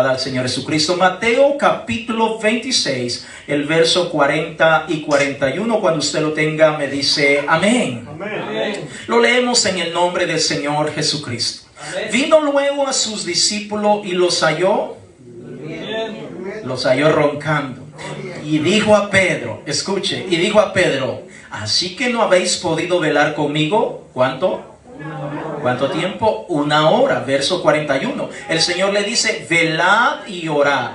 Al Señor Jesucristo. Mateo capítulo 26, el verso 40 y 41. Cuando usted lo tenga, me dice amén. Amén. Lo leemos en el nombre del Señor Jesucristo. Amén. Vino luego a sus discípulos y los halló roncando. Y dijo a Pedro, escuche, y dijo a Pedro: ¿así que no habéis podido velar conmigo? ¿Cuánto tiempo? 1 hora. Verso 41. El Señor le dice: velad y orad.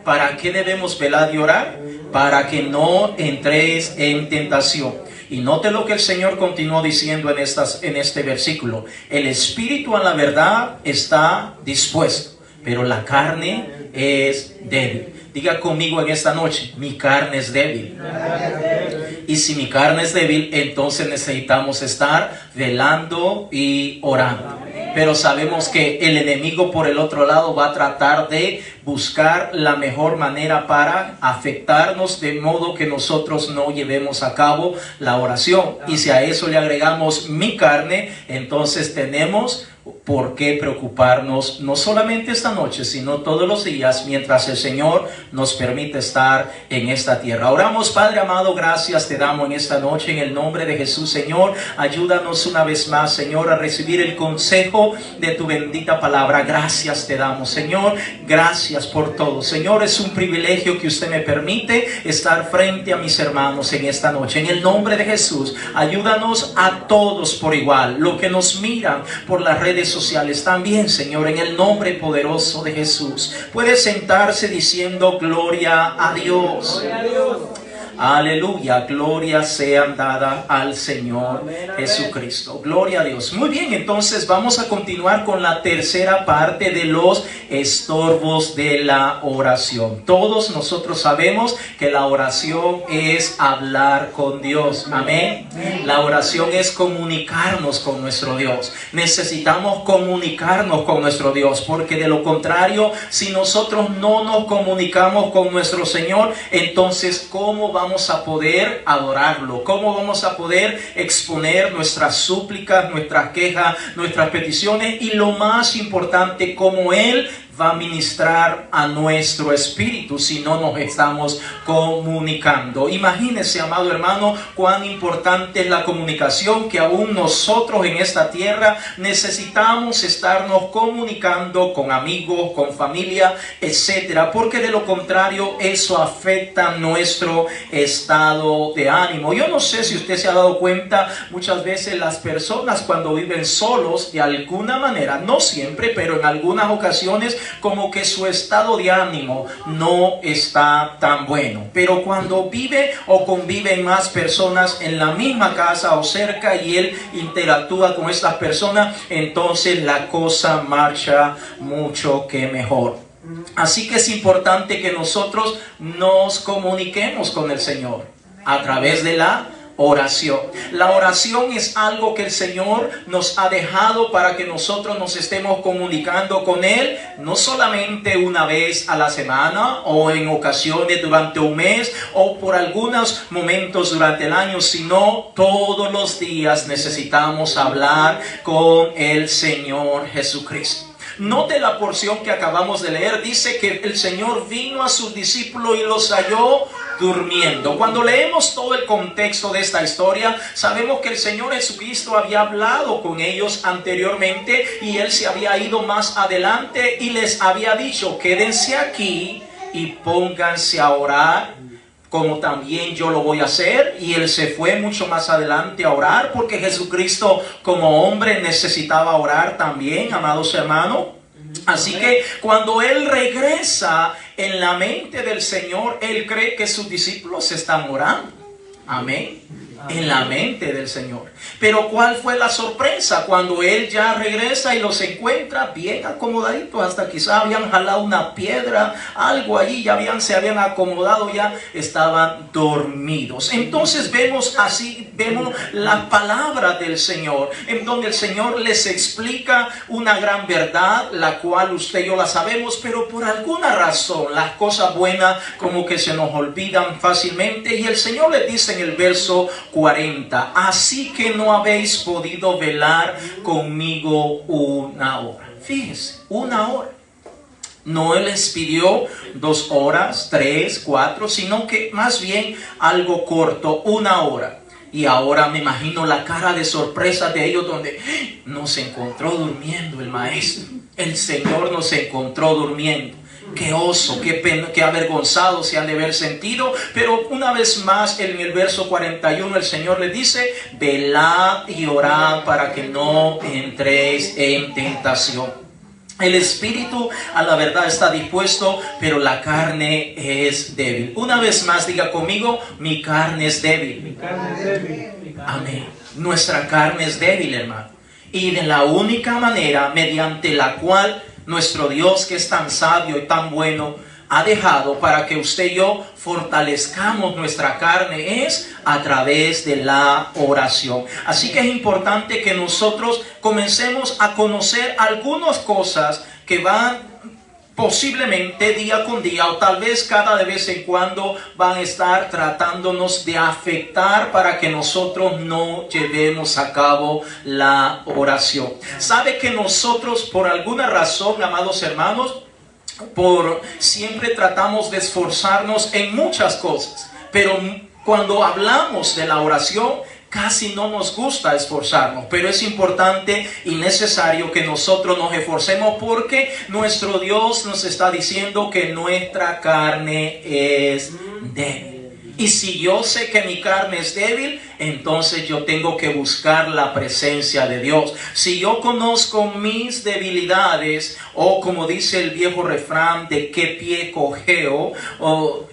¿Para qué debemos velar y orar? Para que no entréis en tentación. Y note lo que el Señor continuó diciendo en este versículo: el espíritu a la verdad está dispuesto, pero la carne es débil. Diga conmigo en esta noche: mi carne es débil. Y si mi carne es débil, entonces necesitamos estar velando y orando. Pero sabemos que el enemigo por el otro lado va a tratar de buscar la mejor manera para afectarnos, de modo que nosotros no llevemos a cabo la oración. Y si a eso le agregamos mi carne, entonces tenemos por qué preocuparnos, no solamente esta noche, sino todos los días, mientras el Señor nos permite estar en esta tierra. Oramos. Padre amado, gracias te damos en esta noche en el nombre de Jesús. Señor, ayúdanos una vez más, Señor, a recibir el consejo de tu bendita palabra. Gracias te damos, Señor. Gracias por todo. Señor, es un privilegio que usted me permite estar frente a mis hermanos en esta noche. En el nombre de Jesús, ayúdanos a todos por igual, los que nos miran por las redes sociales también, Señor, en el nombre poderoso de Jesús. Puede sentarse diciendo: gloria a Dios. Gloria a Dios. Aleluya, gloria sea dada al Señor Jesucristo. Gloria a Dios. Muy bien, entonces vamos a continuar con la tercera parte de los estorbos de la oración. Todos nosotros sabemos que la oración es hablar con Dios. Amén. La oración es comunicarnos con nuestro Dios. Necesitamos comunicarnos con nuestro Dios, porque de lo contrario, si nosotros no nos comunicamos con nuestro Señor, entonces ¿cómo vamos a poder adorarlo? ¿Cómo vamos a poder exponer nuestras súplicas, nuestras quejas, nuestras peticiones? Y lo más importante, cómo Él va a ministrar a nuestro espíritu si no nos estamos comunicando. Imagínese, amado hermano, cuán importante es la comunicación, que aún nosotros en esta tierra necesitamos estarnos comunicando con amigos, con familia, etcétera, porque de lo contrario eso afecta nuestro estado de ánimo. Yo no sé si usted se ha dado cuenta, muchas veces las personas cuando viven solos, de alguna manera, no siempre, pero en algunas ocasiones, como que su estado de ánimo no está tan bueno. Pero cuando vive o conviven más personas en la misma casa o cerca y él interactúa con estas personas, entonces la cosa marcha mucho que mejor. Así que es importante que nosotros nos comuniquemos con el Señor a través de la oración. La oración es algo que el Señor nos ha dejado para que nosotros nos estemos comunicando con Él, no solamente una vez a la semana o en ocasiones durante un mes o por algunos momentos durante el año, sino todos los días necesitamos hablar con el Señor Jesucristo. Note la porción que acabamos de leer. Dice que el Señor vino a sus discípulos y los halló durmiendo. Cuando leemos todo el contexto de esta historia, sabemos que el Señor Jesucristo había hablado con ellos anteriormente y Él se había ido más adelante y les había dicho: quédense aquí y pónganse a orar, como también yo lo voy a hacer. Y Él se fue mucho más adelante a orar, porque Jesucristo como hombre necesitaba orar también, amados hermanos. Así que cuando Él regresa, en la mente del Señor, Él cree que sus discípulos están orando. Amén. En la mente del Señor. Pero ¿cuál fue la sorpresa? Cuando Él ya regresa y los encuentra bien acomodaditos, hasta quizá habían jalado una piedra, algo allí, se habían acomodado, ya estaban dormidos. Entonces vemos la palabra del Señor, en donde el Señor les explica una gran verdad, la cual usted y yo la sabemos, pero por alguna razón las cosas buenas como que se nos olvidan fácilmente. Y el Señor les dice en el verso 40: así que no habéis podido velar conmigo 1 hora. Fíjese, 1 hora. No les pidió 2 horas, 3, 4, sino que más bien algo corto, 1 hora. Y ahora me imagino la cara de sorpresa de ellos donde nos encontró durmiendo el maestro. El Señor nos encontró durmiendo. Qué oso, qué pena, qué avergonzados se han de haber sentido. Pero una vez más en el verso 41 el Señor les dice: velad y orad para que no entréis en tentación. El espíritu a la verdad está dispuesto, pero la carne es débil. Una vez más diga conmigo: mi carne es débil. Mi carne es débil. Amén. Nuestra carne es débil, hermano. Y de la única manera mediante la cual nuestro Dios, que es tan sabio y tan bueno, ha dejado para que usted y yo fortalezcamos nuestra carne, es a través de la oración. Así que es importante que nosotros comencemos a conocer algunas cosas que van posiblemente día con día o tal vez cada de vez en cuando van a estar tratándonos de afectar para que nosotros no llevemos a cabo la oración. ¿Sabe que nosotros por alguna razón, amados hermanos, siempre tratamos de esforzarnos en muchas cosas, pero cuando hablamos de la oración casi no nos gusta esforzarnos? Pero es importante y necesario que nosotros nos esforcemos, porque nuestro Dios nos está diciendo que nuestra carne es débil. Y si yo sé que mi carne es débil, entonces yo tengo que buscar la presencia de Dios. Si yo conozco mis debilidades, o como dice el viejo refrán, de qué pie cojeo,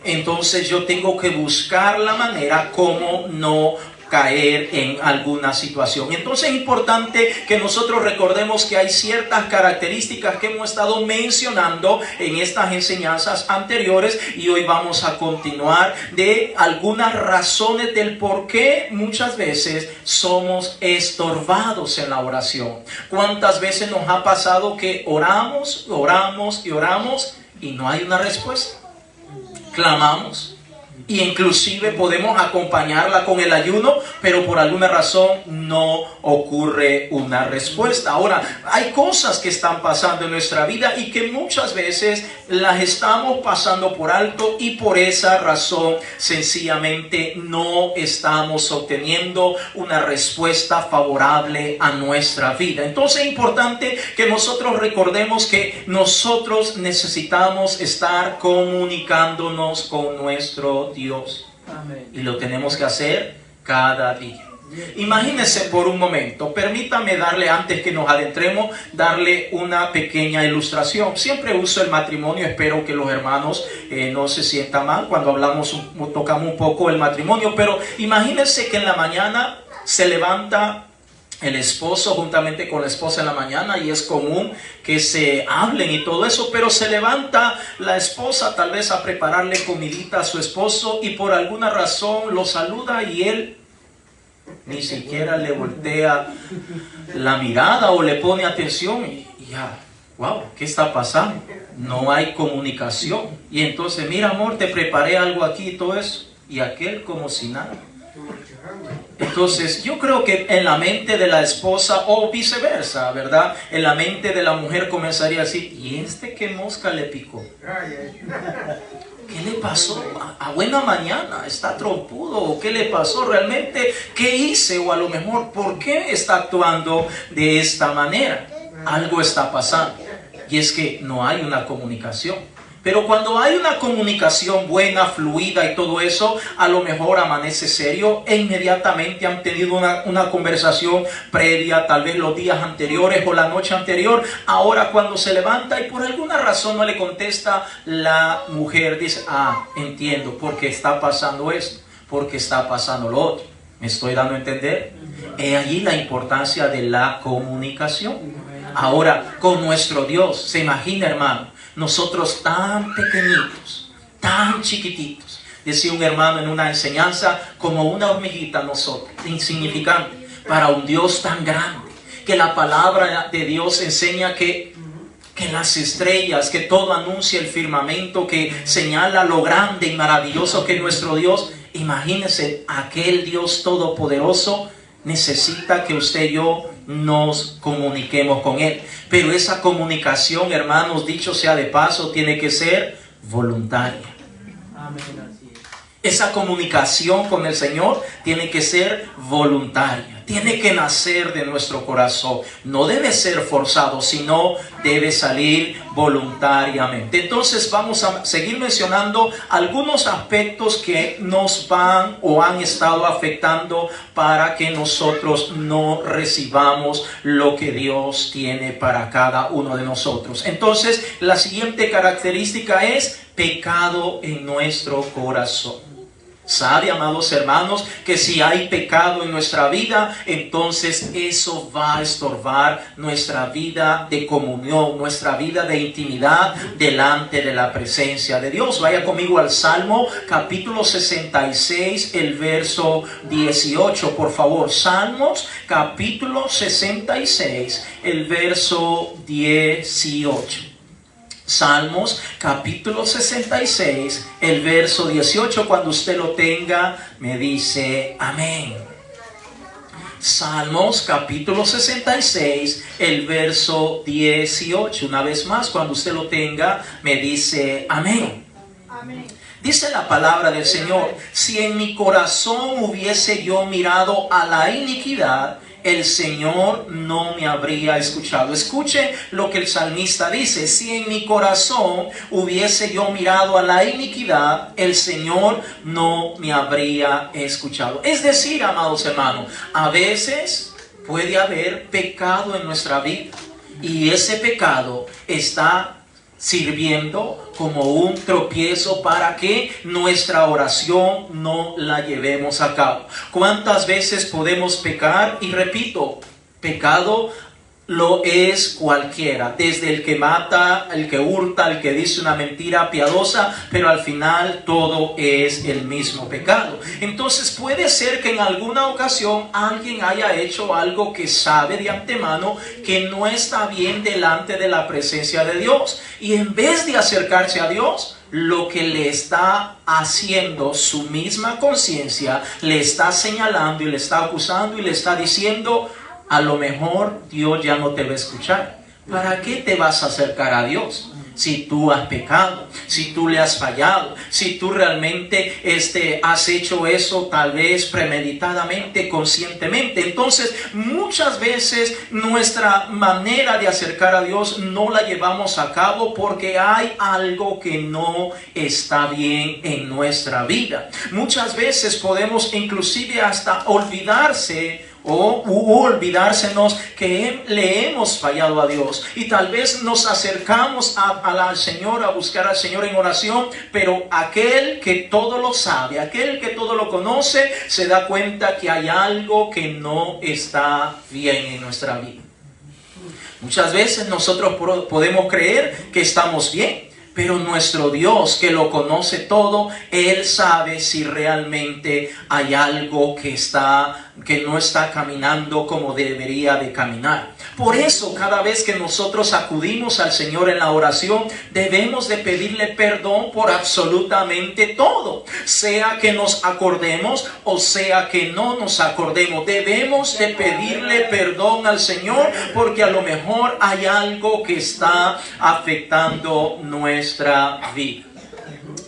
entonces yo tengo que buscar la manera como no caer en alguna situación. Entonces es importante que nosotros recordemos que hay ciertas características que hemos estado mencionando en estas enseñanzas anteriores, y hoy vamos a continuar de algunas razones del por qué muchas veces somos estorbados en la oración. ¿Cuántas veces nos ha pasado que oramos y no hay una respuesta? Clamamos, y inclusive podemos acompañarla con el ayuno, pero por alguna razón no ocurre una respuesta. Ahora, hay cosas que están pasando en nuestra vida y que muchas veces las estamos pasando por alto, y por esa razón sencillamente no estamos obteniendo una respuesta favorable a nuestra vida. Entonces es importante que nosotros recordemos que nosotros necesitamos estar comunicándonos con nuestro Dios. Amén. Y lo tenemos que hacer cada día. Imagínense por un momento, permítame darle, antes que nos adentremos, darle una pequeña ilustración. Siempre uso el matrimonio, espero que los hermanos no se sientan mal cuando tocamos un poco el matrimonio, pero imagínense que en la mañana se levanta el esposo juntamente con la esposa en la mañana, y es común que se hablen y todo eso, pero se levanta la esposa tal vez a prepararle comidita a su esposo, y por alguna razón lo saluda y él ni siquiera le voltea la mirada o le pone atención, y ya, wow, ¿qué está pasando? No hay comunicación. Y entonces, mira amor, te preparé algo aquí y todo eso, y aquel como si nada. Entonces yo creo que en la mente de la esposa, o viceversa, ¿verdad?, en la mente de la mujer comenzaría a decir: ¿y este qué mosca le picó? ¿Qué le pasó? A buena mañana, ¿está trompudo? ¿O qué le pasó realmente? ¿Qué hice? O a lo mejor, ¿por qué está actuando de esta manera? Algo está pasando, y es que no hay una comunicación. Pero cuando hay una comunicación buena, fluida y todo eso, a lo mejor amanece serio e inmediatamente han tenido una conversación previa, tal vez los días anteriores o la noche anterior. Ahora cuando se levanta y por alguna razón no le contesta, la mujer dice: ah, entiendo, porque está pasando esto, porque está pasando lo otro. ¿Me estoy dando a entender? Es allí la importancia de la comunicación. Ahora, con nuestro Dios, se imagina, hermano, nosotros tan pequeñitos, tan chiquititos, decía un hermano en una enseñanza, como una hormiguita nosotros, insignificante, para un Dios tan grande, que la palabra de Dios enseña que las estrellas, que todo anuncia el firmamento, que señala lo grande y maravilloso que es nuestro Dios. Imagínense, aquel Dios todopoderoso necesita que usted y yo nos comuniquemos con Él. Pero esa comunicación, hermanos, dicho sea de paso, tiene que ser voluntaria. Esa comunicación con el Señor tiene que ser voluntaria, tiene que nacer de nuestro corazón, no debe ser forzado, sino debe salir voluntariamente. Entonces vamos a seguir mencionando algunos aspectos que nos van o han estado afectando para que nosotros no recibamos lo que Dios tiene para cada uno de nosotros. Entonces la siguiente característica es pecado en nuestro corazón. Sabe, amados hermanos, que si hay pecado en nuestra vida, entonces eso va a estorbar nuestra vida de comunión, nuestra vida de intimidad delante de la presencia de Dios. Vaya conmigo al Salmo capítulo 66, el verso 18, por favor. Salmos capítulo 66, el verso 18. Salmos capítulo 66, el verso 18. Cuando usted lo tenga, me dice amén. Salmos capítulo 66, el verso 18. Una vez más, cuando usted lo tenga, me dice amén. Amén. Dice la palabra del Señor: si en mi corazón hubiese yo mirado a la iniquidad, el Señor no me habría escuchado. Escuche lo que el salmista dice: si en mi corazón hubiese yo mirado a la iniquidad, el Señor no me habría escuchado. Es decir, amados hermanos, a veces puede haber pecado en nuestra vida y ese pecado está sirviendo como un tropiezo para que nuestra oración no la llevemos a cabo. ¿Cuántas veces podemos pecar? Y repito, pecado lo es cualquiera, desde el que mata, el que hurta, el que dice una mentira piadosa, pero al final todo es el mismo pecado. Entonces puede ser que en alguna ocasión alguien haya hecho algo que sabe de antemano que no está bien delante de la presencia de Dios, y en vez de acercarse a Dios, lo que le está haciendo su misma conciencia, le está señalando y le está acusando y le está diciendo: a lo mejor Dios ya no te va a escuchar. ¿Para qué te vas a acercar a Dios? Si tú has pecado, si tú le has fallado, si tú realmente has hecho eso tal vez premeditadamente, conscientemente. Entonces muchas veces nuestra manera de acercar a Dios no la llevamos a cabo porque hay algo que no está bien en nuestra vida. Muchas veces podemos inclusive hasta olvidársenos que le hemos fallado a Dios, y tal vez nos acercamos al Señor, a buscar al Señor en oración, pero aquel que todo lo sabe, aquel que todo lo conoce, se da cuenta que hay algo que no está bien en nuestra vida. Muchas veces nosotros podemos creer que estamos bien, pero nuestro Dios, que lo conoce todo, Él sabe si realmente hay algo que no está caminando como debería de caminar. Por eso, cada vez que nosotros acudimos al Señor en la oración, debemos de pedirle perdón por absolutamente todo. Sea que nos acordemos o sea que no nos acordemos, debemos de pedirle perdón al Señor, porque a lo mejor hay algo que está afectando nuestra vida.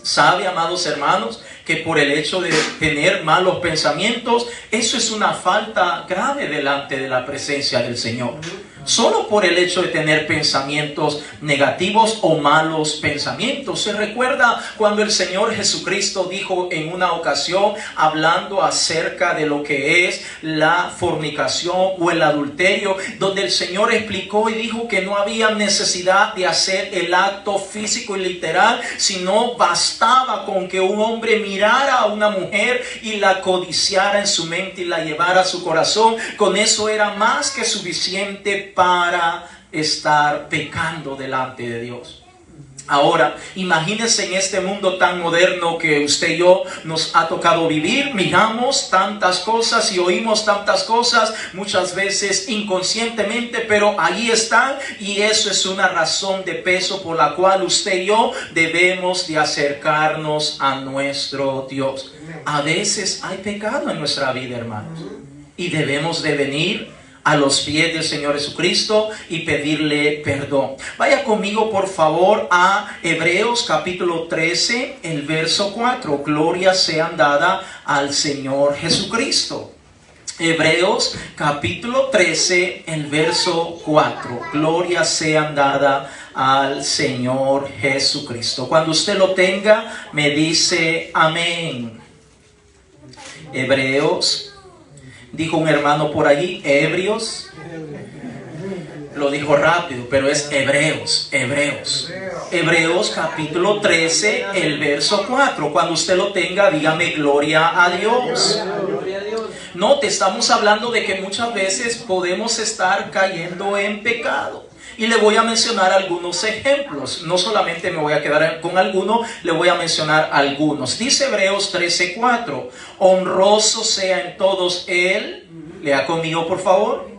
¿Sabe, amados hermanos, que por el hecho de tener malos pensamientos, eso es una falta grave delante de la presencia del Señor? Solo por el hecho de tener pensamientos negativos o malos pensamientos. Se recuerda cuando el Señor Jesucristo dijo en una ocasión, hablando acerca de lo que es la fornicación o el adulterio, donde el Señor explicó y dijo que no había necesidad de hacer el acto físico y literal, sino bastaba con que un hombre mirara a una mujer y la codiciara en su mente y la llevara a su corazón. Con eso era más que suficiente para estar pecando delante de Dios. Ahora, imagínense en este mundo tan moderno que usted y yo nos ha tocado vivir. Miramos tantas cosas y oímos tantas cosas, muchas veces inconscientemente, pero ahí están, y eso es una razón de peso por la cual usted y yo debemos de acercarnos a nuestro Dios. A veces hay pecado en nuestra vida, hermanos, y debemos de venir a los pies del Señor Jesucristo y pedirle perdón. Vaya conmigo por favor a Hebreos capítulo 13, el verso 4. Gloria sean dada al Señor Jesucristo. Hebreos capítulo 13, el verso 4. Gloria sean dada al Señor Jesucristo. Cuando usted lo tenga, me dice amén. Hebreos, dijo un hermano por allí, Hebreos. Lo dijo rápido, pero es Hebreos. Hebreos capítulo 13, el verso 4. Cuando usted lo tenga, dígame gloria a Dios. Note, estamos hablando de que muchas veces podemos estar cayendo en pecado. Y le voy a mencionar algunos ejemplos. No solamente me voy a quedar con algunos, le voy a mencionar algunos. Dice Hebreos 13:4. Honroso sea en todos él. Lea conmigo, por favor.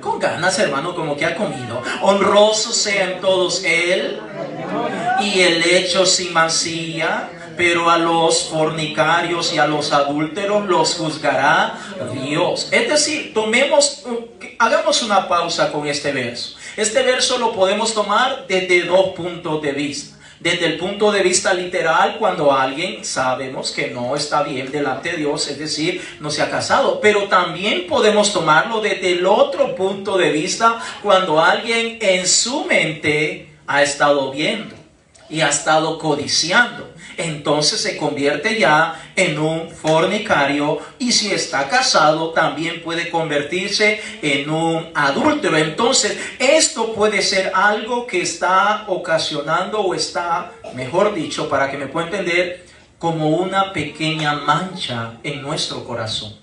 Con ganas, hermano, como que ha comido. Honroso sea en todos él. Y el hecho sin mancilla. Pero a los fornicarios y a los adúlteros los juzgará Dios. Es decir, hagamos una pausa con este verso. Este verso lo podemos tomar desde dos puntos de vista. Desde el punto de vista literal, cuando alguien sabemos que no está bien delante de Dios, es decir, no se ha casado. Pero también podemos tomarlo desde el otro punto de vista, cuando alguien en su mente ha estado viendo y ha estado codiciando. Entonces se convierte ya en un fornicario, y si está casado también puede convertirse en un adúltero. Entonces esto puede ser algo que está ocasionando, o está, mejor dicho, para que me pueda entender, como una pequeña mancha en nuestro corazón.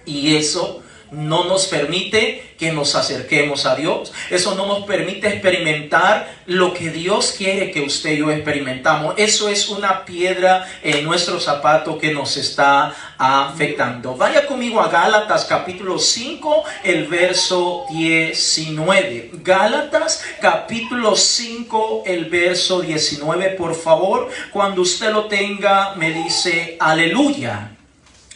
Y eso no nos permite que nos acerquemos a Dios. Eso no nos permite experimentar lo que Dios quiere que usted y yo experimentamos. Eso es una piedra en nuestro zapato que nos está afectando. Vaya conmigo a Gálatas capítulo 5, el verso 19. Gálatas capítulo 5, el verso 19, por favor. Cuando usted lo tenga, me dice aleluya.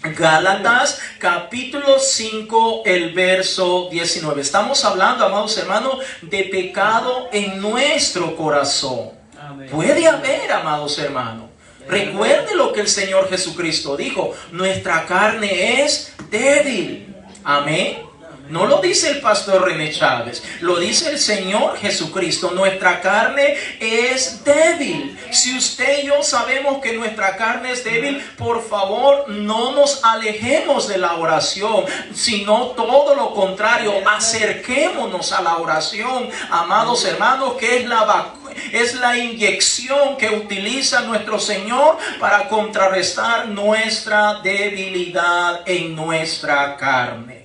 Gálatas capítulo 5, el verso 19. Estamos hablando, amados hermanos, de pecado en nuestro corazón. Amén. Puede haber, amados hermanos. Recuerde lo que el Señor Jesucristo dijo: nuestra carne es débil. Amén. No lo dice el pastor René Chávez, lo dice el Señor Jesucristo. Nuestra carne es débil. Si usted y yo sabemos que nuestra carne es débil, por favor, no nos alejemos de la oración, sino todo lo contrario, acerquémonos a la oración, amados hermanos, que es la inyección que utiliza nuestro Señor para contrarrestar nuestra debilidad en nuestra carne.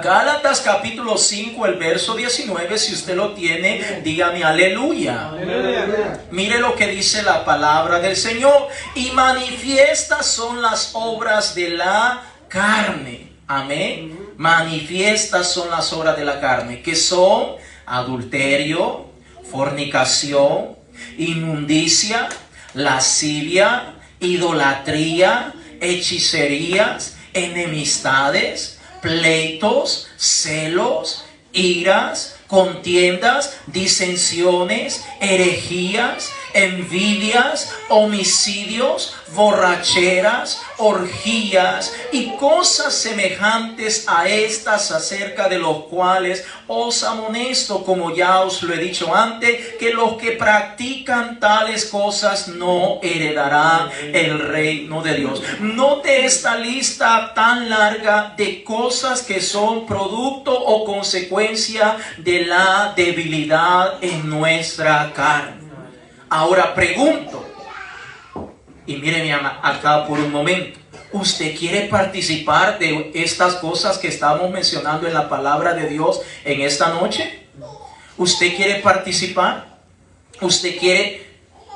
Gálatas capítulo 5, el verso 19, si usted lo tiene, dígame aleluya. Aleluya. Mire lo que dice la palabra del Señor: y manifiestas son las obras de la carne. Amén. Manifiestas son las obras de la carne, que son adulterio, fornicación, inmundicia, lascivia, idolatría, hechicerías, enemistades, pleitos, celos, iras, contiendas, disensiones, herejías, envidias, homicidios, borracheras, orgías y cosas semejantes a estas, acerca de los cuales os amonesto, como ya os lo he dicho antes, que los que practican tales cosas no heredarán el reino de Dios. Note esta lista tan larga de cosas que son producto o consecuencia de la debilidad en nuestra carne. Ahora pregunto, y míreme acá por un momento, ¿usted quiere participar de estas cosas que estamos mencionando en la palabra de Dios en esta noche? ¿Usted quiere participar? ¿Usted quiere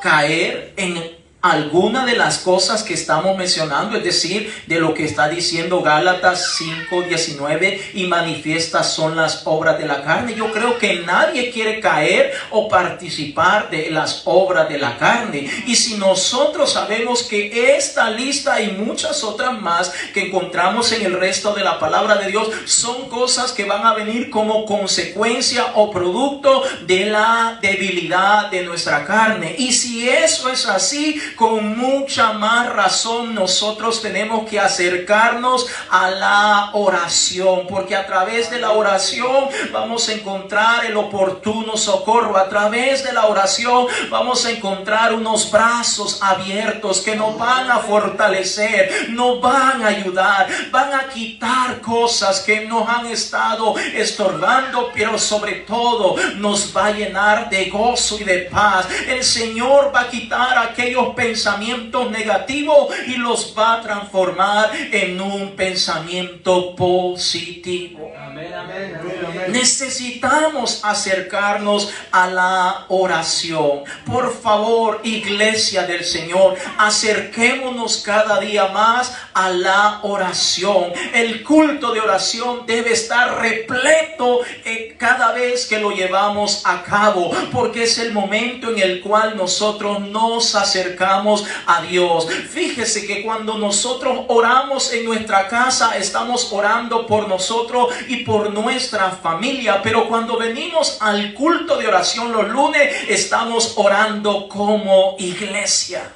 caer en alguna de las cosas que estamos mencionando, es decir, de lo que está diciendo Gálatas 5:19, y manifiestas son las obras de la carne. Yo creo que nadie quiere caer o participar de las obras de la carne. Y si nosotros sabemos que esta lista y muchas otras más que encontramos en el resto de la palabra de Dios son cosas que van a venir como consecuencia o producto de la debilidad de nuestra carne. Y si eso es así, con mucha más razón nosotros tenemos que acercarnos a la oración, porque a través de la oración vamos a encontrar el oportuno socorro. A través de la oración vamos a encontrar unos brazos abiertos que nos van a fortalecer, nos van a ayudar, van a quitar cosas que nos han estado estorbando, pero sobre todo nos va a llenar de gozo y de paz. El Señor va a quitar aquellos pensamientos negativos y los va a transformar en un pensamiento positivo. Amén, amén, amén. Necesitamos acercarnos a la oración. Por favor, iglesia del Señor, acerquémonos cada día más a la oración. El culto de oración debe estar repleto cada vez que lo llevamos a cabo, porque es el momento en el cual nosotros nos acercamos a Dios. Fíjese que cuando nosotros oramos en nuestra casa, estamos orando por nosotros y por nuestra familia, pero cuando venimos al culto de oración los lunes, estamos orando como iglesia.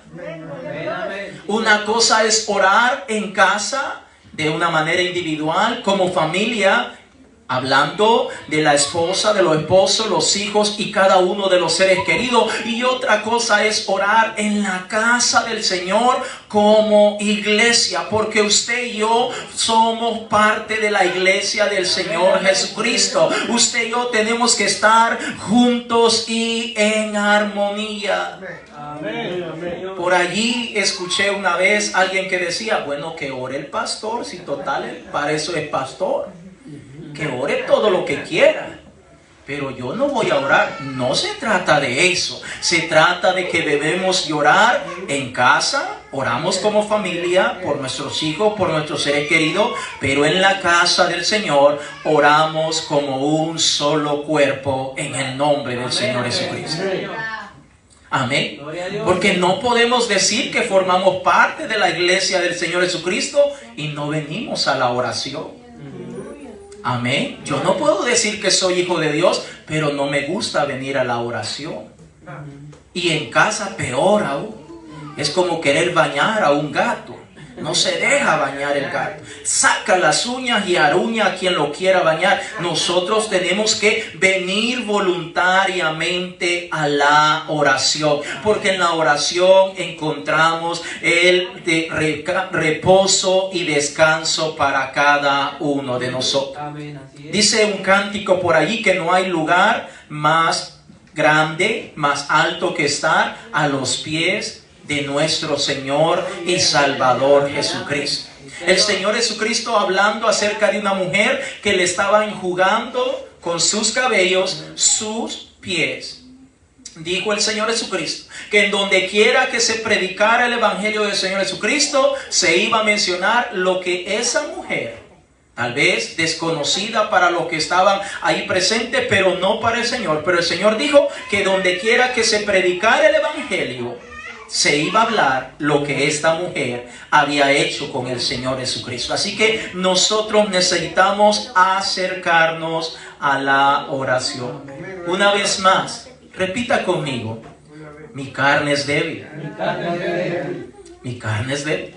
Una cosa es orar en casa de una manera individual, como familia, hablando de la esposa, de los esposos, los hijos y cada uno de los seres queridos. Y otra cosa es orar en la casa del Señor como iglesia, porque usted y yo somos parte de la iglesia del Señor Jesucristo. Usted y yo tenemos que estar juntos y en armonía. Por allí escuché una vez a alguien que decía, bueno, que ore el pastor, si total, para eso es pastor. Que ore todo lo que quiera, pero yo no voy a orar. No se trata de eso. Se trata de que debemos orar en casa. Oramos como familia por nuestros hijos, por nuestros seres queridos, pero en la casa del Señor oramos como un solo cuerpo en el nombre del Señor Jesucristo. Amén. Porque no podemos decir que formamos parte de la iglesia del Señor Jesucristo y no venimos a la oración. Amén. Yo no puedo decir que soy hijo de Dios, pero no me gusta venir a la oración. Y en casa peor aún. Es como querer bañar a un gato. No se deja bañar el gato. Saca las uñas y aruña a quien lo quiera bañar. Nosotros tenemos que venir voluntariamente a la oración, porque en la oración encontramos el reposo y descanso para cada uno de nosotros. Dice un cántico por allí que no hay lugar más grande, más alto que estar a los pies de nuestro Señor y Salvador Jesucristo. El Señor Jesucristo hablando acerca de una mujer que le estaba enjugando con sus cabellos sus pies. Dijo el Señor Jesucristo que en donde quiera que se predicara el evangelio del Señor Jesucristo, se iba a mencionar lo que esa mujer, tal vez desconocida para los que estaban ahí presentes, pero no para el Señor. Pero el Señor dijo que donde quiera que se predicara el evangelio, se iba a hablar lo que esta mujer había hecho con el Señor Jesucristo. Así que nosotros necesitamos acercarnos a la oración. Una vez más, repita conmigo: mi carne es débil. Mi carne es débil.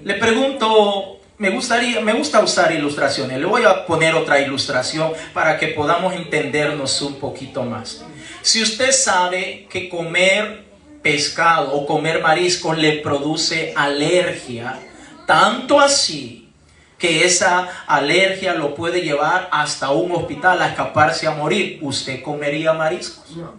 Le pregunto, me gusta usar ilustraciones. Le voy a poner otra ilustración para que podamos entendernos un poquito más. Si usted sabe que comer pescado o comer mariscos le produce alergia, tanto así que esa alergia lo puede llevar hasta un hospital a escaparse a morir, ¿usted comería mariscos? No.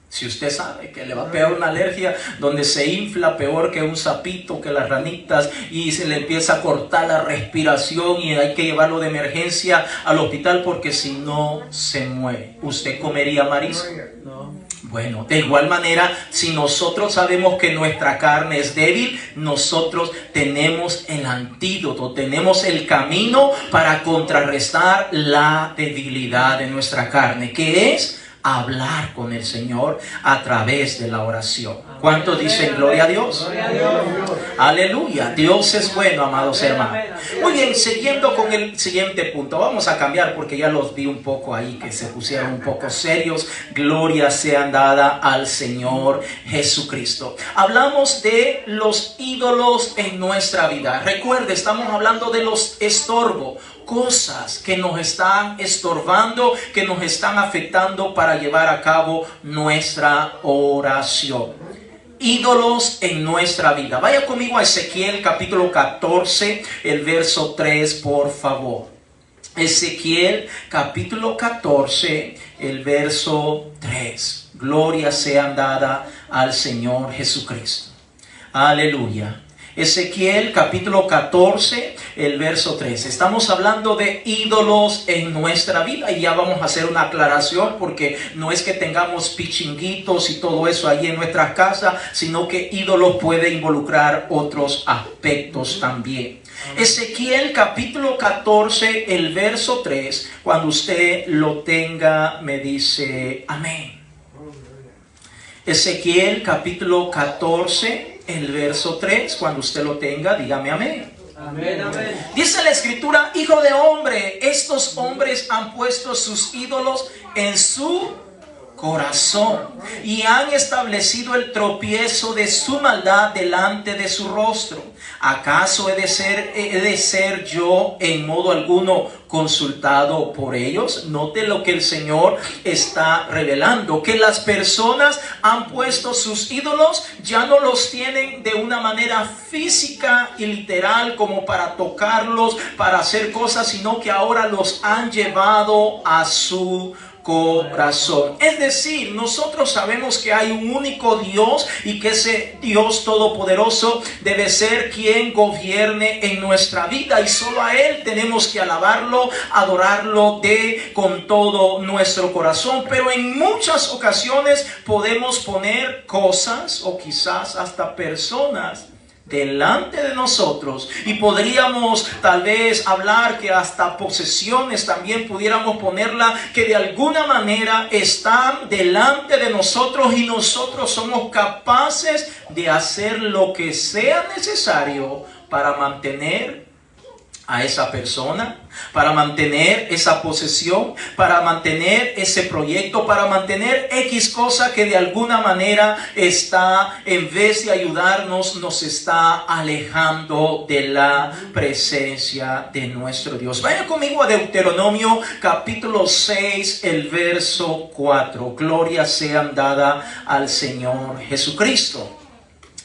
Si usted sabe que le va a pegar una alergia donde se infla peor que un sapito, que las ranitas, y se le empieza a cortar la respiración y hay que llevarlo de emergencia al hospital porque si no se muere, ¿usted comería marisco? No. Bueno, de igual manera, si nosotros sabemos que nuestra carne es débil, nosotros tenemos el antídoto, tenemos el camino para contrarrestar la debilidad de nuestra carne, que es hablar con el Señor a través de la oración. ¿Cuántos dicen gloria a Dios? Gloria a Dios. Aleluya, Dios es bueno, amados hermanos. Muy bien, siguiendo con el siguiente punto, vamos a cambiar porque ya los vi un poco ahí que se pusieron un poco serios. Gloria sea dada al Señor Jesucristo. Hablamos de los ídolos en nuestra vida. Recuerde, estamos hablando de los estorbos, cosas que nos están estorbando, que nos están afectando para llevar a cabo nuestra oración. Ídolos en nuestra vida. Vaya conmigo a Ezequiel capítulo 14, el verso 3, por favor. Ezequiel capítulo 14, el verso 3. Gloria sea dada al Señor Jesucristo. Aleluya. Ezequiel capítulo 14, el verso 3. Estamos hablando de ídolos en nuestra vida y ya vamos a hacer una aclaración porque no es que tengamos pichinguitos y todo eso ahí en nuestras casas, sino que ídolos puede involucrar otros aspectos también. Ezequiel capítulo 14, el verso 3. Cuando usted lo tenga, me dice amén. Ezequiel capítulo 14, el verso 3, cuando usted lo tenga, dígame amén. Amén, amén. Dice la escritura: hijo de hombre, estos hombres han puesto sus ídolos en su corazón y han establecido el tropiezo de su maldad delante de su rostro. ¿Acaso he de ser yo en modo alguno consultado por ellos? Note lo que el Señor está revelando, que las personas han puesto sus ídolos, ya no los tienen de una manera física y literal como para tocarlos, para hacer cosas, sino que ahora los han llevado a su corazón. Es decir, nosotros sabemos que hay un único Dios y que ese Dios todopoderoso debe ser quien gobierne en nuestra vida, y solo a Él tenemos que alabarlo, adorarlo con todo nuestro corazón. Pero en muchas ocasiones podemos poner cosas o quizás hasta personas delante de nosotros, y podríamos tal vez hablar que hasta posesiones también pudiéramos ponerla, que de alguna manera están delante de nosotros y nosotros somos capaces de hacer lo que sea necesario para mantener a esa persona, para mantener esa posesión, para mantener ese proyecto, para mantener X cosa que de alguna manera está, en vez de ayudarnos, nos está alejando de la presencia de nuestro Dios. Vaya conmigo a Deuteronomio capítulo 6, el verso 4. Gloria sea dada al Señor Jesucristo.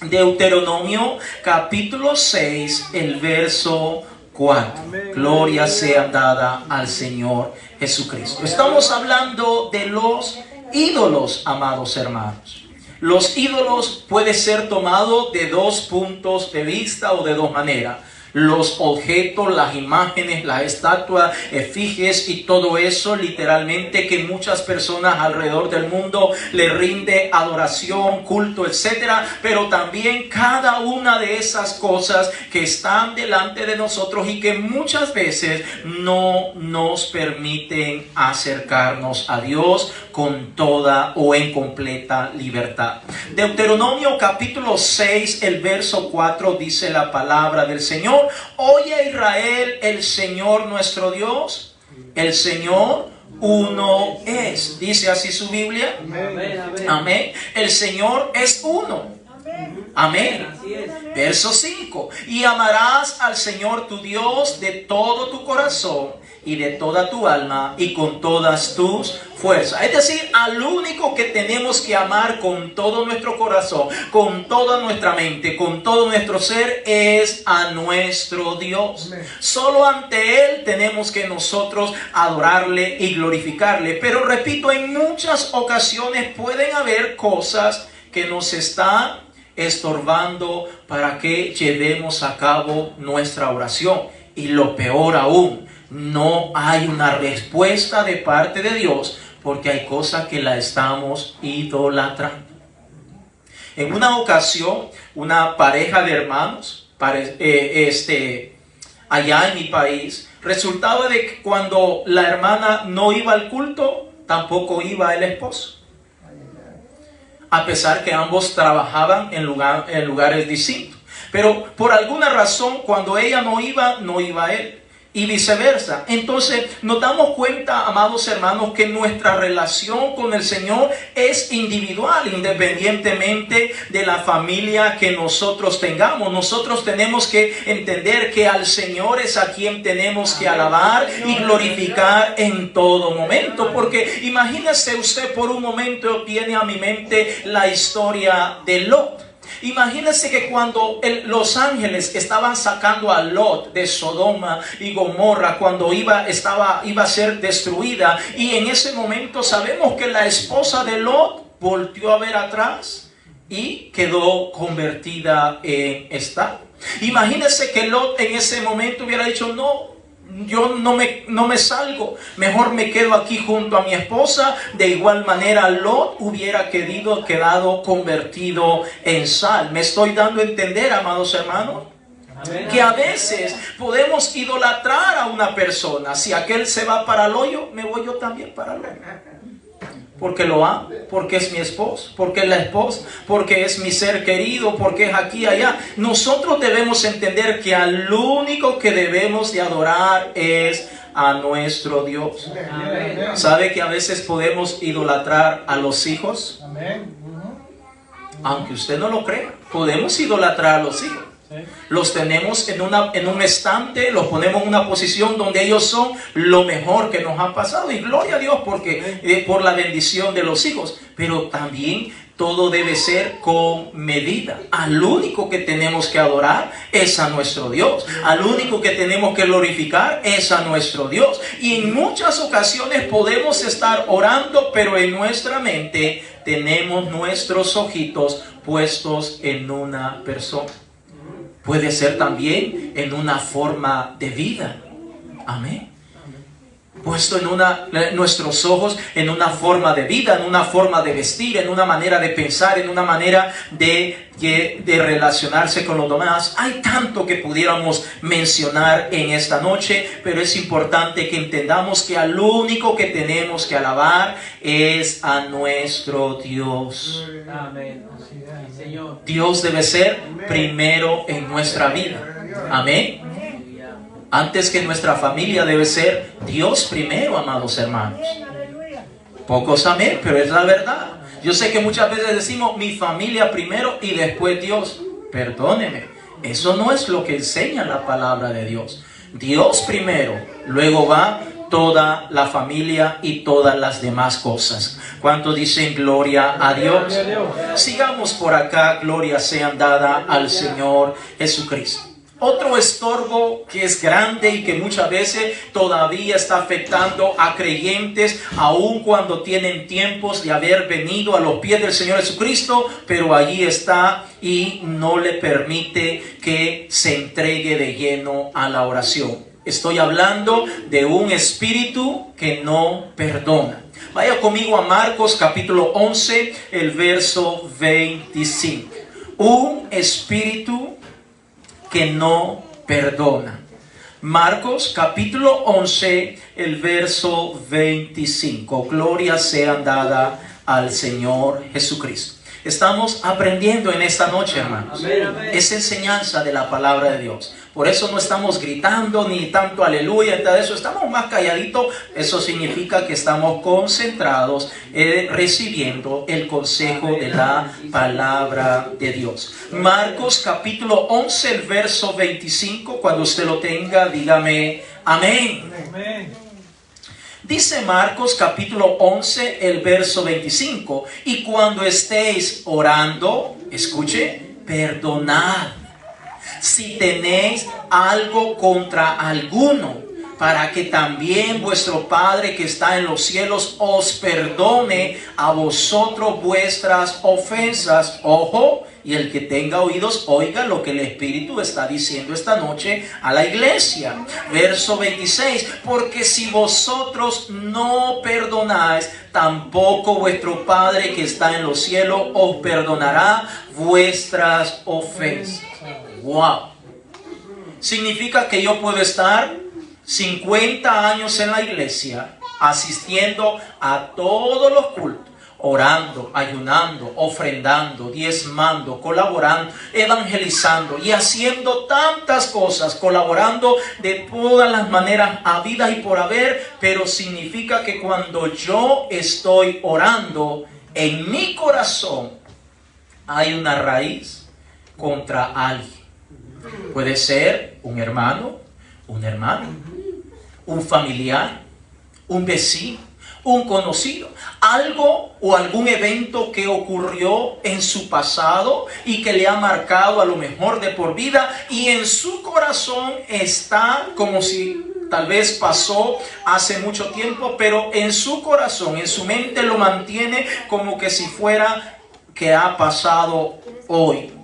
Deuteronomio capítulo 6, el verso 4. Gloria sea dada al Señor Jesucristo. Estamos hablando de los ídolos, amados hermanos. Los ídolos pueden ser tomados de dos puntos de vista o de dos maneras. Los objetos, las imágenes, las estatuas, efigies y todo eso, literalmente, que muchas personas alrededor del mundo le rinde adoración, culto, etcétera. Pero también cada una de esas cosas que están delante de nosotros y que muchas veces no nos permiten acercarnos a Dios con toda o en completa libertad. Deuteronomio capítulo 6, el verso 4 dice la palabra del Señor: oye Israel, el Señor nuestro Dios, el Señor uno es. Dice así su Biblia. Amén, amén. Amén. El Señor es uno. Amén. Así es. Verso 5. Y amarás al Señor tu Dios de todo tu corazón y de toda tu alma y con todas tus fuerzas. Es decir, al único que tenemos que amar con todo nuestro corazón, con toda nuestra mente, con todo nuestro ser, es a nuestro Dios. Solo ante Él tenemos que nosotros adorarle y glorificarle. Pero repito, en muchas ocasiones pueden haber cosas que nos están estorbando para que llevemos a cabo nuestra oración. Y lo peor aún, no hay una respuesta de parte de Dios Porque hay cosas que la estamos idolatrando. En una ocasión, una pareja de hermanos, allá en mi país, resultaba de que cuando la hermana no iba al culto, tampoco iba el esposo. A pesar que ambos trabajaban en lugares distintos. Pero por alguna razón, cuando ella no iba él. Y viceversa. Entonces nos damos cuenta, amados hermanos, que nuestra relación con el Señor es individual, independientemente de la familia que nosotros tengamos. Nosotros tenemos que entender que al Señor es a quien tenemos que alabar y glorificar en todo momento. Porque imagínese usted, por un momento viene a mi mente la historia de Lot. Imagínense que cuando los ángeles estaban sacando a Lot de Sodoma y Gomorra, cuando iba a ser destruida, y en ese momento sabemos que la esposa de Lot volteó a ver atrás y quedó convertida en estatua. Imagínense que Lot en ese momento hubiera dicho: no, yo no me salgo, mejor me quedo aquí junto a mi esposa. De igual manera Lot hubiera quedado convertido en sal. ¿Me estoy dando a entender, amados hermanos? Amén. Que a veces podemos idolatrar a una persona. Si aquel se va para el hoyo, me voy yo también para el hoyo. Porque lo amo, porque es mi esposo, porque es la esposa, porque es mi ser querido, porque es aquí y allá. Nosotros debemos entender que al único que debemos de adorar es a nuestro Dios. Amén. ¿Sabe que a veces podemos idolatrar a los hijos? Amén. Aunque usted no lo crea, podemos idolatrar a los hijos. Los tenemos en un estante, los ponemos en una posición donde ellos son lo mejor que nos ha pasado, y gloria a Dios porque por la bendición de los hijos. Pero también todo debe ser con medida. Al único que tenemos que adorar es a nuestro Dios. Al único que tenemos que glorificar es a nuestro Dios. Y en muchas ocasiones podemos estar orando, pero en nuestra mente tenemos nuestros ojitos puestos en una persona. Puede ser también en una forma de vida. Amén. Puesto nuestros ojos en una forma de vida, en una forma de vestir, en una manera de pensar, en una manera de relacionarse con los demás. Hay tanto que pudiéramos mencionar en esta noche, pero es importante que entendamos que al único que tenemos que alabar es a nuestro Dios. Amén. Señor. Dios debe ser primero en nuestra vida. Amén. Antes que nuestra familia debe ser Dios primero, amados hermanos. Pocos amén, pero es la verdad. Yo sé que muchas veces decimos mi familia primero y después Dios. Perdóneme, eso no es lo que enseña la palabra de Dios. Dios primero, luego va toda la familia y todas las demás cosas. ¿Cuántos dicen gloria a Dios? Sigamos por acá. Gloria sea dada al Señor Jesucristo. Otro estorbo que es grande y que muchas veces todavía está afectando a creyentes, aun cuando tienen tiempos de haber venido a los pies del Señor Jesucristo, pero allí está y no le permite que se entregue de lleno a la oración. Estoy hablando de un espíritu que no perdona. Vaya conmigo a Marcos capítulo 11, el verso 25. Un espíritu que no perdona. Marcos capítulo 11, el verso 25. Gloria sea dada al Señor Jesucristo. Estamos aprendiendo en esta noche, hermanos. Es enseñanza de la palabra de Dios. Por eso no estamos gritando ni tanto aleluya, y todo eso. Estamos más calladitos. Eso significa que estamos concentrados recibiendo el consejo de la palabra de Dios. Marcos capítulo 11, el verso 25. Cuando usted lo tenga, dígame amén. Amén. Dice Marcos capítulo 11, el verso 25. Y cuando estéis orando, escuche, perdonad si tenéis algo contra alguno, para que también vuestro Padre que está en los cielos os perdone a vosotros vuestras ofensas. Ojo, y el que tenga oídos, oiga lo que el Espíritu está diciendo esta noche a la iglesia. Verso 26, porque si vosotros no perdonáis, tampoco vuestro Padre que está en los cielos os perdonará vuestras ofensas. Wow. Significa que yo puedo estar 50 años en la iglesia, asistiendo a todos los cultos, orando, ayunando, ofrendando, diezmando, colaborando, evangelizando y haciendo tantas cosas, colaborando de todas las maneras habidas y por haber, pero significa que cuando yo estoy orando, en mi corazón hay una raíz contra alguien. Puede ser un hermano, una hermana, un familiar, un vecino, un conocido, algo o algún evento que ocurrió en su pasado y que le ha marcado a lo mejor de por vida, y en su corazón está como si tal vez pasó hace mucho tiempo, pero en su corazón, en su mente lo mantiene como que si fuera que ha pasado hoy.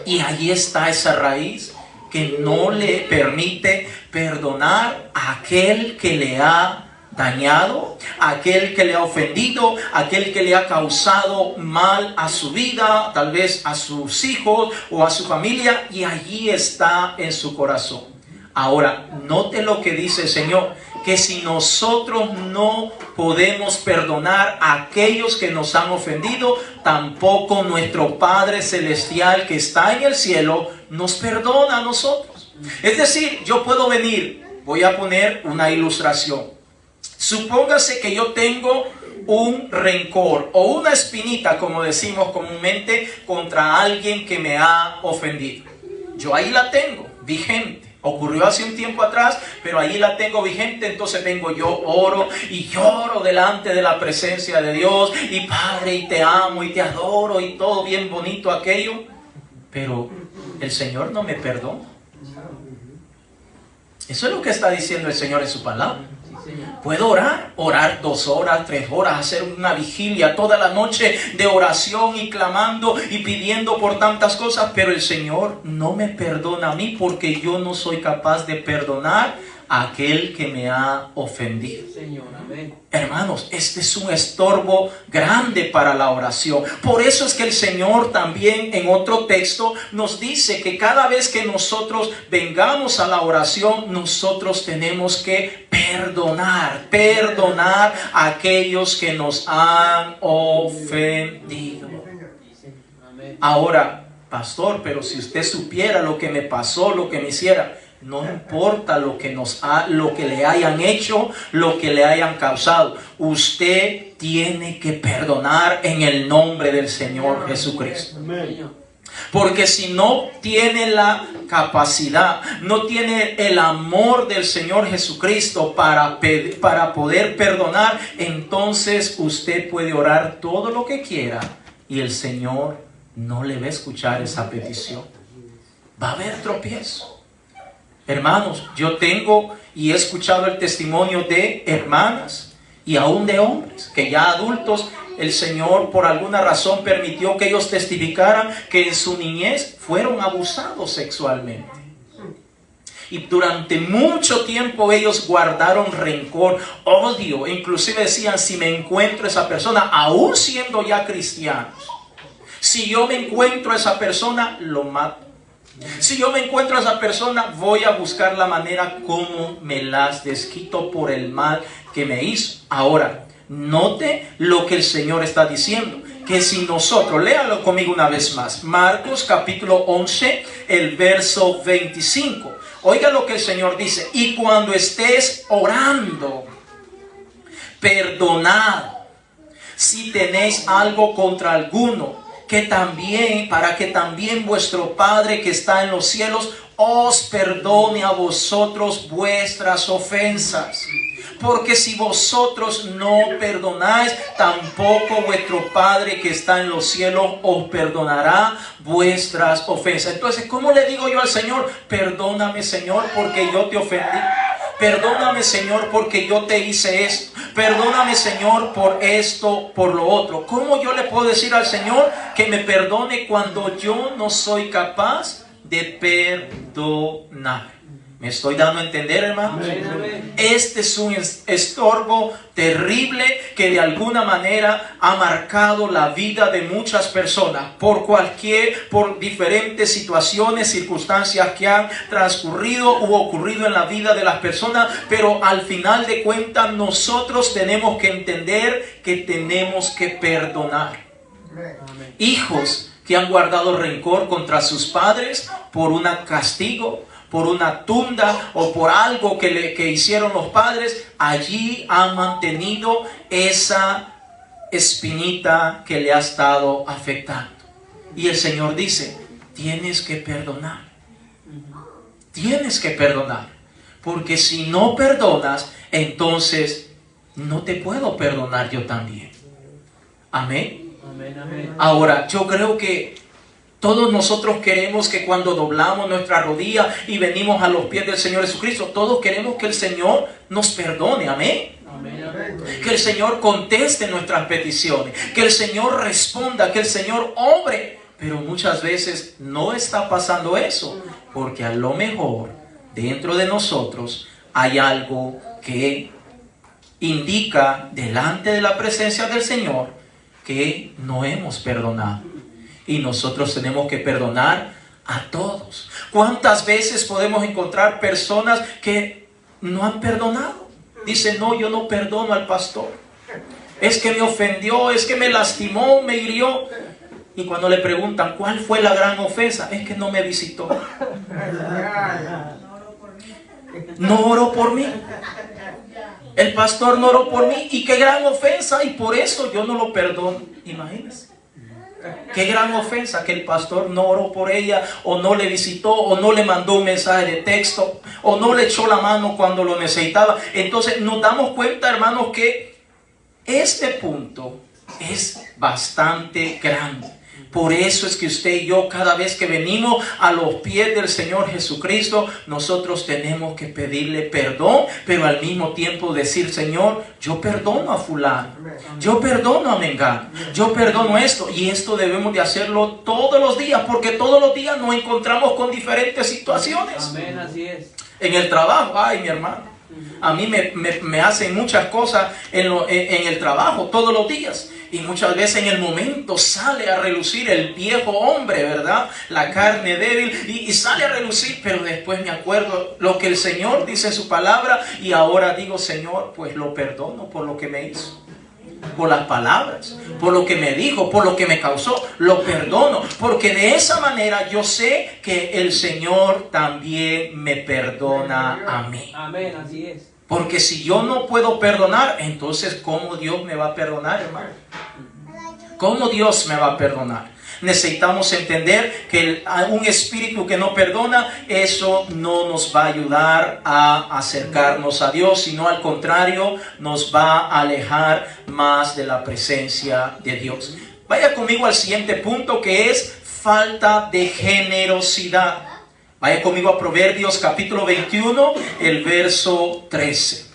Y allí está esa raíz que no le permite perdonar a aquel que le ha dañado, a aquel que le ha ofendido, a aquel que le ha causado mal a su vida, tal vez a sus hijos o a su familia, y allí está en su corazón. Ahora, note lo que dice el Señor, que si nosotros no podemos perdonar a aquellos que nos han ofendido, tampoco nuestro Padre Celestial que está en el cielo nos perdona a nosotros. Es decir, yo puedo venir, voy a poner una ilustración. Supóngase que yo tengo un rencor o una espinita, como decimos comúnmente, contra alguien que me ha ofendido. Yo ahí la tengo, vigente. Ocurrió hace un tiempo atrás, pero ahí la tengo vigente. Entonces vengo yo, oro y lloro delante de la presencia de Dios. Y Padre, y te amo y te adoro y todo bien bonito aquello. Pero el Señor no me perdona. Eso es lo que está diciendo el Señor en su palabra. Puedo orar 2 horas, 3 horas, hacer una vigilia toda la noche de oración y clamando y pidiendo por tantas cosas, pero el Señor no me perdona a mí porque yo no soy capaz de perdonar a aquel que me ha ofendido. Señor, amén. Hermanos, este es un estorbo grande para la oración. Por eso es que el Señor también en otro texto nos dice que cada vez que nosotros vengamos a la oración, nosotros tenemos que perdonar a aquellos que nos han ofendido. Ahora, pastor, pero si usted supiera lo que me pasó, lo que me hiciera, no importa lo que le hayan hecho, lo que le hayan causado. Usted tiene que perdonar en el nombre del Señor Jesucristo. Porque si no tiene la capacidad, no tiene el amor del Señor Jesucristo para poder perdonar, entonces usted puede orar todo lo que quiera y el Señor no le va a escuchar esa petición. Va a haber tropiezo. Hermanos, yo tengo y he escuchado el testimonio de hermanas y aún de hombres que ya adultos, el Señor por alguna razón permitió que ellos testificaran que en su niñez fueron abusados sexualmente. Y durante mucho tiempo ellos guardaron rencor, odio, inclusive decían, si me encuentro a esa persona, aún siendo ya cristianos, si yo me encuentro a esa persona, lo mato. Si yo me encuentro a esa persona, voy a buscar la manera como me las desquito por el mal que me hizo. Ahora, note lo que el Señor está diciendo, que si nosotros, léalo conmigo una vez más, Marcos capítulo 11, el verso 25. Oiga lo que el Señor dice: y cuando estés orando, perdonad si tenéis algo contra alguno, para que también vuestro Padre que está en los cielos os perdone a vosotros vuestras ofensas. Porque si vosotros no perdonáis, tampoco vuestro Padre que está en los cielos os perdonará vuestras ofensas. Entonces, ¿cómo le digo yo al Señor? Perdóname, Señor, porque yo te ofendí. Perdóname, Señor, porque yo te hice esto. Perdóname, Señor, por esto, por lo otro. ¿Cómo yo le puedo decir al Señor que me perdone cuando yo no soy capaz de perdonar? ¿Me estoy dando a entender, hermanos? Este es un estorbo terrible que de alguna manera ha marcado la vida de muchas personas por diferentes situaciones, circunstancias que han transcurrido u ocurrido en la vida de las personas, pero al final de cuentas nosotros tenemos que entender que tenemos que perdonar. Hijos que han guardado rencor contra sus padres por un castigo, por una tunda o por algo que hicieron los padres, allí han mantenido esa espinita que le ha estado afectando. Y el Señor dice, tienes que perdonar. Tienes que perdonar. Porque si no perdonas, entonces no te puedo perdonar yo también. Amén. Amén, amén. Ahora, yo creo que todos nosotros queremos que cuando doblamos nuestra rodilla y venimos a los pies del Señor Jesucristo, todos queremos que el Señor nos perdone. Amén. Amén, amén. Que el Señor conteste nuestras peticiones, que el Señor responda, que el Señor obre. Pero muchas veces no está pasando eso, porque a lo mejor dentro de nosotros hay algo que indica delante de la presencia del Señor que no hemos perdonado. Y nosotros tenemos que perdonar a todos. ¿Cuántas veces podemos encontrar personas que no han perdonado? Dicen, no, yo no perdono al pastor. Es que me ofendió, es que me lastimó, me hirió. Y cuando le preguntan, ¿cuál fue la gran ofensa? Es que no me visitó. No oró por mí. El pastor no oró por mí. Y qué gran ofensa. Y por eso yo no lo perdono. Imagínense. Qué gran ofensa que el pastor no oró por ella, o no le visitó, o no le mandó un mensaje de texto, o no le echó la mano cuando lo necesitaba. Entonces nos damos cuenta, hermanos, que este punto es bastante grande. Por eso es que usted y yo, cada vez que venimos a los pies del Señor Jesucristo, nosotros tenemos que pedirle perdón, pero al mismo tiempo decir, Señor, yo perdono a fulano, yo perdono a mengano, yo perdono esto. Y esto debemos de hacerlo todos los días, porque todos los días nos encontramos con diferentes situaciones. Amén, así es. En el trabajo, ay, mi hermano, a mí me hacen muchas cosas en el trabajo todos los días. Y muchas veces en el momento sale a relucir el viejo hombre, ¿verdad? La carne débil y sale a relucir, pero después me acuerdo lo que el Señor dice en su palabra y ahora digo, Señor, pues lo perdono por lo que me hizo. Por las palabras, por lo que me dijo, por lo que me causó, lo perdono. Porque de esa manera yo sé que el Señor también me perdona a mí. Amén, así es. Porque si yo no puedo perdonar, entonces ¿cómo Dios me va a perdonar, hermano? ¿Cómo Dios me va a perdonar? Necesitamos entender que un espíritu que no perdona, eso no nos va a ayudar a acercarnos a Dios, sino al contrario, nos va a alejar más de la presencia de Dios. Vaya conmigo al siguiente punto, que es falta de generosidad. Vaya conmigo a Proverbios capítulo 21, el verso 13.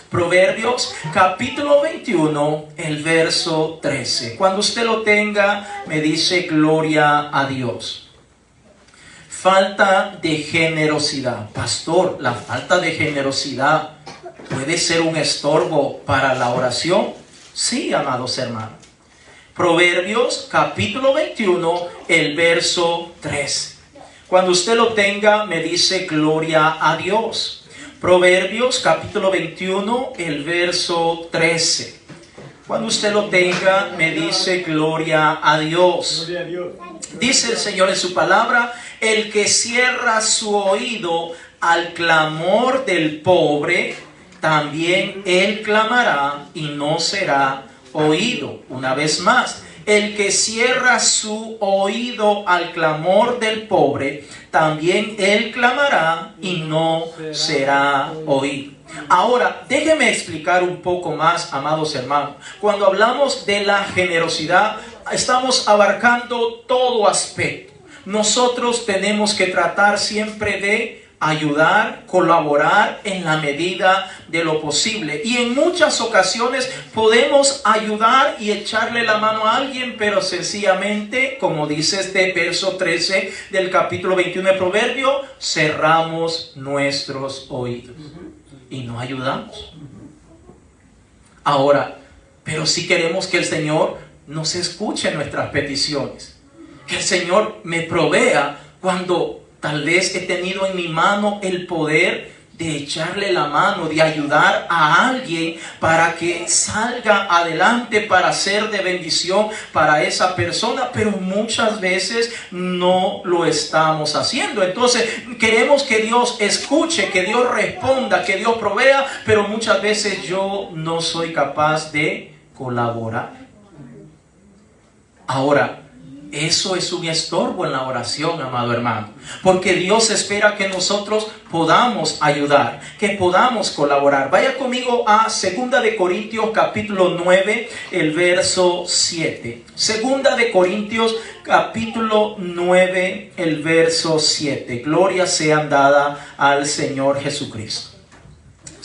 Proverbios capítulo 21, el verso 13. Cuando usted lo tenga, me dice gloria a Dios. Falta de generosidad. Pastor, la falta de generosidad puede ser un estorbo para la oración. Sí, amados hermanos. Proverbios capítulo 21, el verso 13. Cuando usted lo tenga, me dice gloria a Dios. Proverbios capítulo 21, el verso 13. Cuando usted lo tenga, me dice gloria a Dios. Gloria a Dios. Dice el Señor en su palabra, el que cierra su oído al clamor del pobre, también él clamará y no será oído. Una vez más, el que cierra su oído al clamor del pobre, también él clamará y no será oído. Ahora, déjeme explicar un poco más, amados hermanos. Cuando hablamos de la generosidad, estamos abarcando todo aspecto. Nosotros tenemos que tratar siempre de ayudar, colaborar en la medida de lo posible. Y en muchas ocasiones podemos ayudar y echarle la mano a alguien, pero sencillamente, como dice este verso 13 del capítulo 21 de Proverbios, cerramos nuestros oídos y no ayudamos. Ahora, pero si queremos que el Señor nos escuche nuestras peticiones, que el Señor me provea cuando tal vez he tenido en mi mano el poder de echarle la mano, de ayudar a alguien para que salga adelante, para ser de bendición para esa persona, pero muchas veces no lo estamos haciendo. Entonces queremos que Dios escuche, que Dios responda, que Dios provea, pero muchas veces yo no soy capaz de colaborar. Ahora, eso es un estorbo en la oración, amado hermano, porque Dios espera que nosotros podamos ayudar, que podamos colaborar. Vaya conmigo a 2 de Corintios capítulo 9, el verso 7. 2 de Corintios capítulo 9, el verso 7. Gloria sea dada al Señor Jesucristo.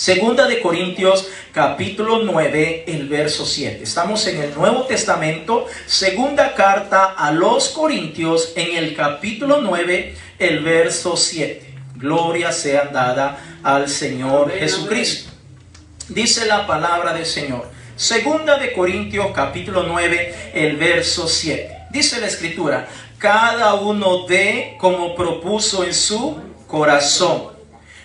2 de Corintios capítulo 9, el verso 7. Estamos en el Nuevo Testamento, segunda carta a los Corintios, en el capítulo 9, el verso 7. Gloria sea dada al Señor Jesucristo. Dice la palabra del Señor. 2 de Corintios capítulo 9, el verso 7. Dice la Escritura: cada uno dé como propuso en su corazón,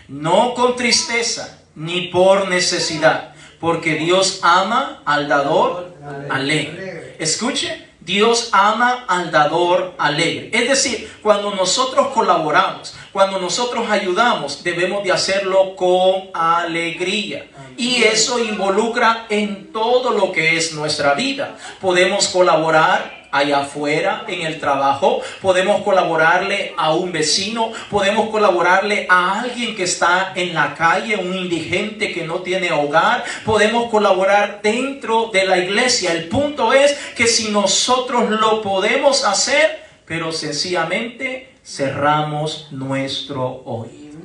no con tristeza ni por necesidad, porque Dios ama al dador alegre. Escuche, Dios ama al dador alegre. Es decir, cuando nosotros colaboramos, cuando nosotros ayudamos, debemos de hacerlo con alegría. Y eso involucra en todo lo que es nuestra vida. Podemos colaborar allá afuera en el trabajo, podemos colaborarle a un vecino, podemos colaborarle a alguien que está en la calle, un indigente que no tiene hogar, podemos colaborar dentro de la iglesia. El punto es que si nosotros lo podemos hacer, pero sencillamente cerramos nuestro oído,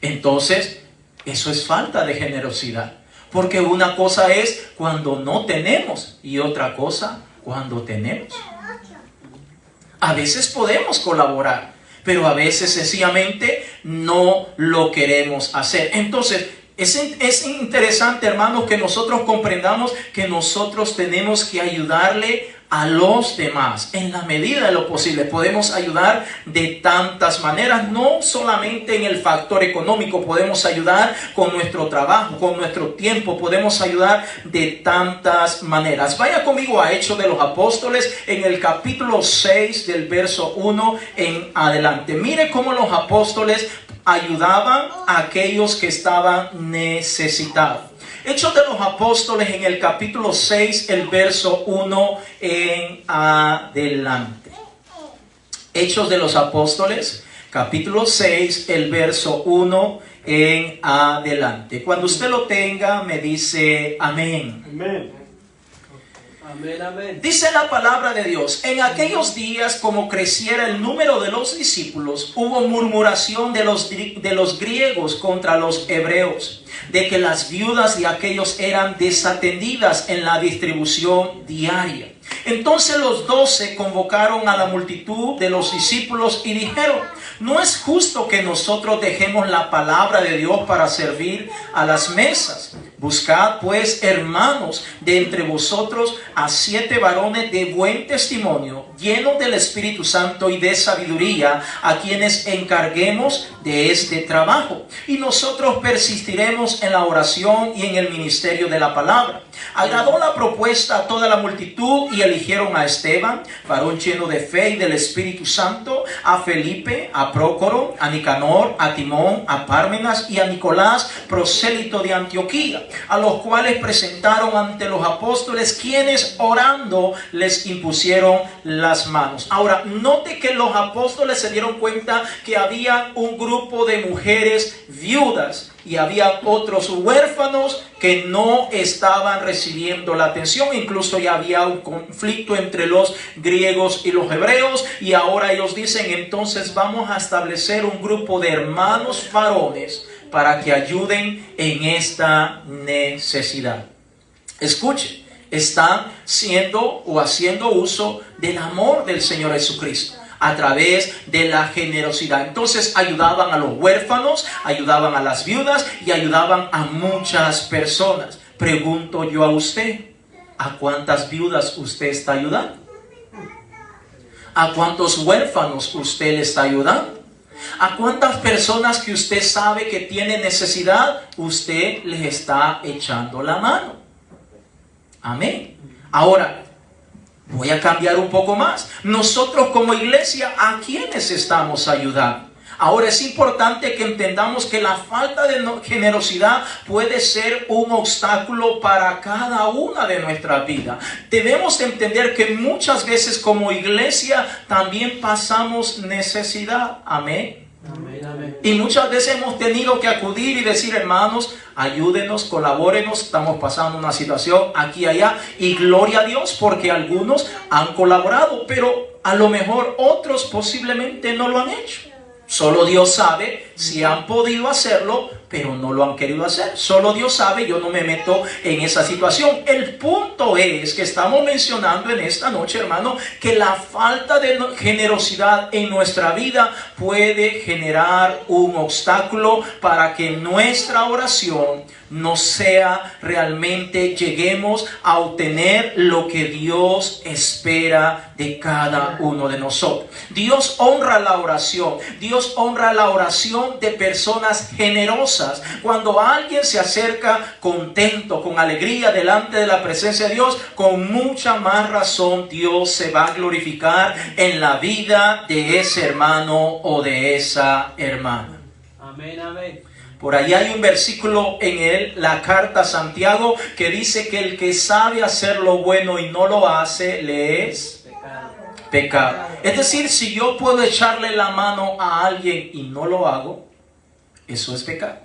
entonces eso es falta de generosidad, porque una cosa es cuando no tenemos y otra cosa cuando tenemos. A veces podemos colaborar, pero a veces sencillamente no lo queremos hacer. Entonces, es interesante, hermanos, que nosotros comprendamos que nosotros tenemos que ayudarle a los demás en la medida de lo posible. Podemos ayudar de tantas maneras, no solamente en el factor económico, podemos ayudar con nuestro trabajo, con nuestro tiempo, podemos ayudar de tantas maneras. Vaya conmigo a Hechos de los Apóstoles en el capítulo 6 del verso 1 en adelante. Mire cómo los apóstoles ayudaban a aquellos que estaban necesitados. Hechos de los Apóstoles en el capítulo 6, el verso 1 en adelante. Hechos de los Apóstoles, capítulo 6, el verso 1 en adelante. Cuando usted lo tenga, me dice amén. Amén. Amén, amén. Dice la palabra de Dios: en aquellos días, como creciera el número de los discípulos, hubo murmuración de los griegos contra los hebreos, de que las viudas de aquellos eran desatendidas en la distribución diaria. Entonces los 12 convocaron a la multitud de los discípulos y dijeron: no es justo que nosotros dejemos la palabra de Dios para servir a las mesas. Buscad pues, hermanos, de entre vosotros a 7 varones de buen testimonio, llenos del Espíritu Santo y de sabiduría, a quienes encarguemos de este trabajo. Y nosotros persistiremos en la oración y en el ministerio de la palabra. Agradó la propuesta a toda la multitud y eligieron a Esteban, varón lleno de fe y del Espíritu Santo, a Felipe, a Prócoro, a Nicanor, a Timón, a Pármenas y a Nicolás, prosélito de Antioquía, a los cuales presentaron ante los apóstoles, quienes orando les impusieron las las manos. Ahora, note que los apóstoles se dieron cuenta que había un grupo de mujeres viudas y había otros huérfanos que no estaban recibiendo la atención. Incluso ya había un conflicto entre los griegos y los hebreos, y ahora ellos dicen: entonces vamos a establecer un grupo de hermanos varones para que ayuden en esta necesidad. Escuchen, están haciendo uso del amor del Señor Jesucristo a través de la generosidad. Entonces ayudaban a los huérfanos, ayudaban a las viudas y ayudaban a muchas personas. Pregunto yo a usted, ¿a cuántas viudas usted está ayudando? ¿A cuántos huérfanos usted le está ayudando? ¿A cuántas personas que usted sabe que tienen necesidad usted les está echando la mano? Amén. Ahora, voy a cambiar un poco más. Nosotros como iglesia, ¿a quiénes estamos ayudando? Ahora, es importante que entendamos que la falta de generosidad puede ser un obstáculo para cada una de nuestras vidas. Debemos entender que muchas veces como iglesia también pasamos necesidad. Amén. Amén, amén. Y muchas veces hemos tenido que acudir y decir: hermanos, ayúdenos, colabórenos, estamos pasando una situación aquí y allá. Y gloria a Dios, porque algunos han colaborado, pero a lo mejor otros posiblemente no lo han hecho. Solo Dios sabe si han podido hacerlo, pero no lo han querido hacer. Solo Dios sabe, yo no me meto en esa situación. El punto es que estamos mencionando en esta noche, hermano, que la falta de generosidad en nuestra vida puede generar un obstáculo para que nuestra oración no sea realmente, lleguemos a obtener lo que Dios espera de cada uno de nosotros. Dios honra la oración. Dios honra la oración de personas generosas. Cuando alguien se acerca contento, con alegría delante de la presencia de Dios, con mucha más razón Dios se va a glorificar en la vida de ese hermano o de esa hermana. Amén, amén. Por ahí hay un versículo en la carta a Santiago que dice que el que sabe hacer lo bueno y no lo hace, le es pecado. Es decir, si yo puedo echarle la mano a alguien y no lo hago, eso es pecado.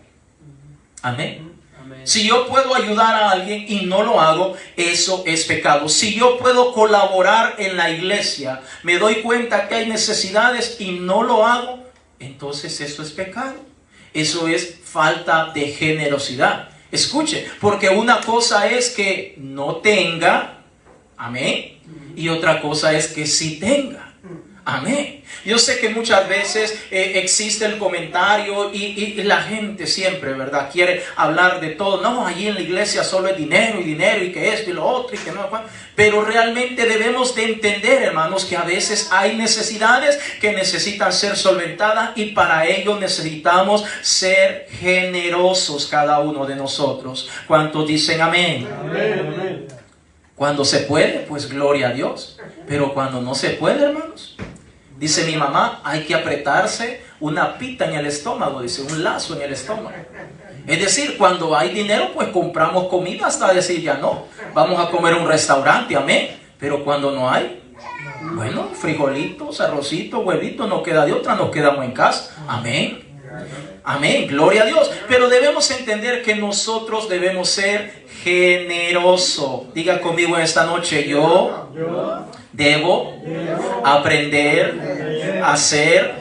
Amén. Amén. Si yo puedo ayudar a alguien y no lo hago, eso es pecado. Si yo puedo colaborar en la iglesia, me doy cuenta que hay necesidades y no lo hago, entonces eso es pecado. Eso es falta de generosidad. Escuche, porque una cosa es que no tenga, amén, y otra cosa es que sí tenga, amén. Yo sé que muchas veces existe el comentario y la gente siempre, ¿verdad?, quiere hablar de todo. No, allí en la iglesia solo es dinero y que esto y lo otro y que no. Pero realmente debemos de entender, hermanos, que a veces hay necesidades que necesitan ser solventadas y para ello necesitamos ser generosos cada uno de nosotros. ¿Cuántos dicen amén? Amén, amén. Cuando se puede, pues gloria a Dios. Pero cuando no se puede, hermanos, dice mi mamá, hay que apretarse una pita en el estómago, dice, un lazo en el estómago. Es decir, cuando hay dinero, pues compramos comida hasta decir ya no. Vamos a comer en un restaurante, amén. Pero cuando no hay, bueno, frijolitos, arrocitos, huevitos, no queda de otra, nos quedamos en casa. Amén. Amén, gloria a Dios. Pero debemos entender que nosotros debemos ser generosos. Diga conmigo en esta noche, yo debo aprender a ser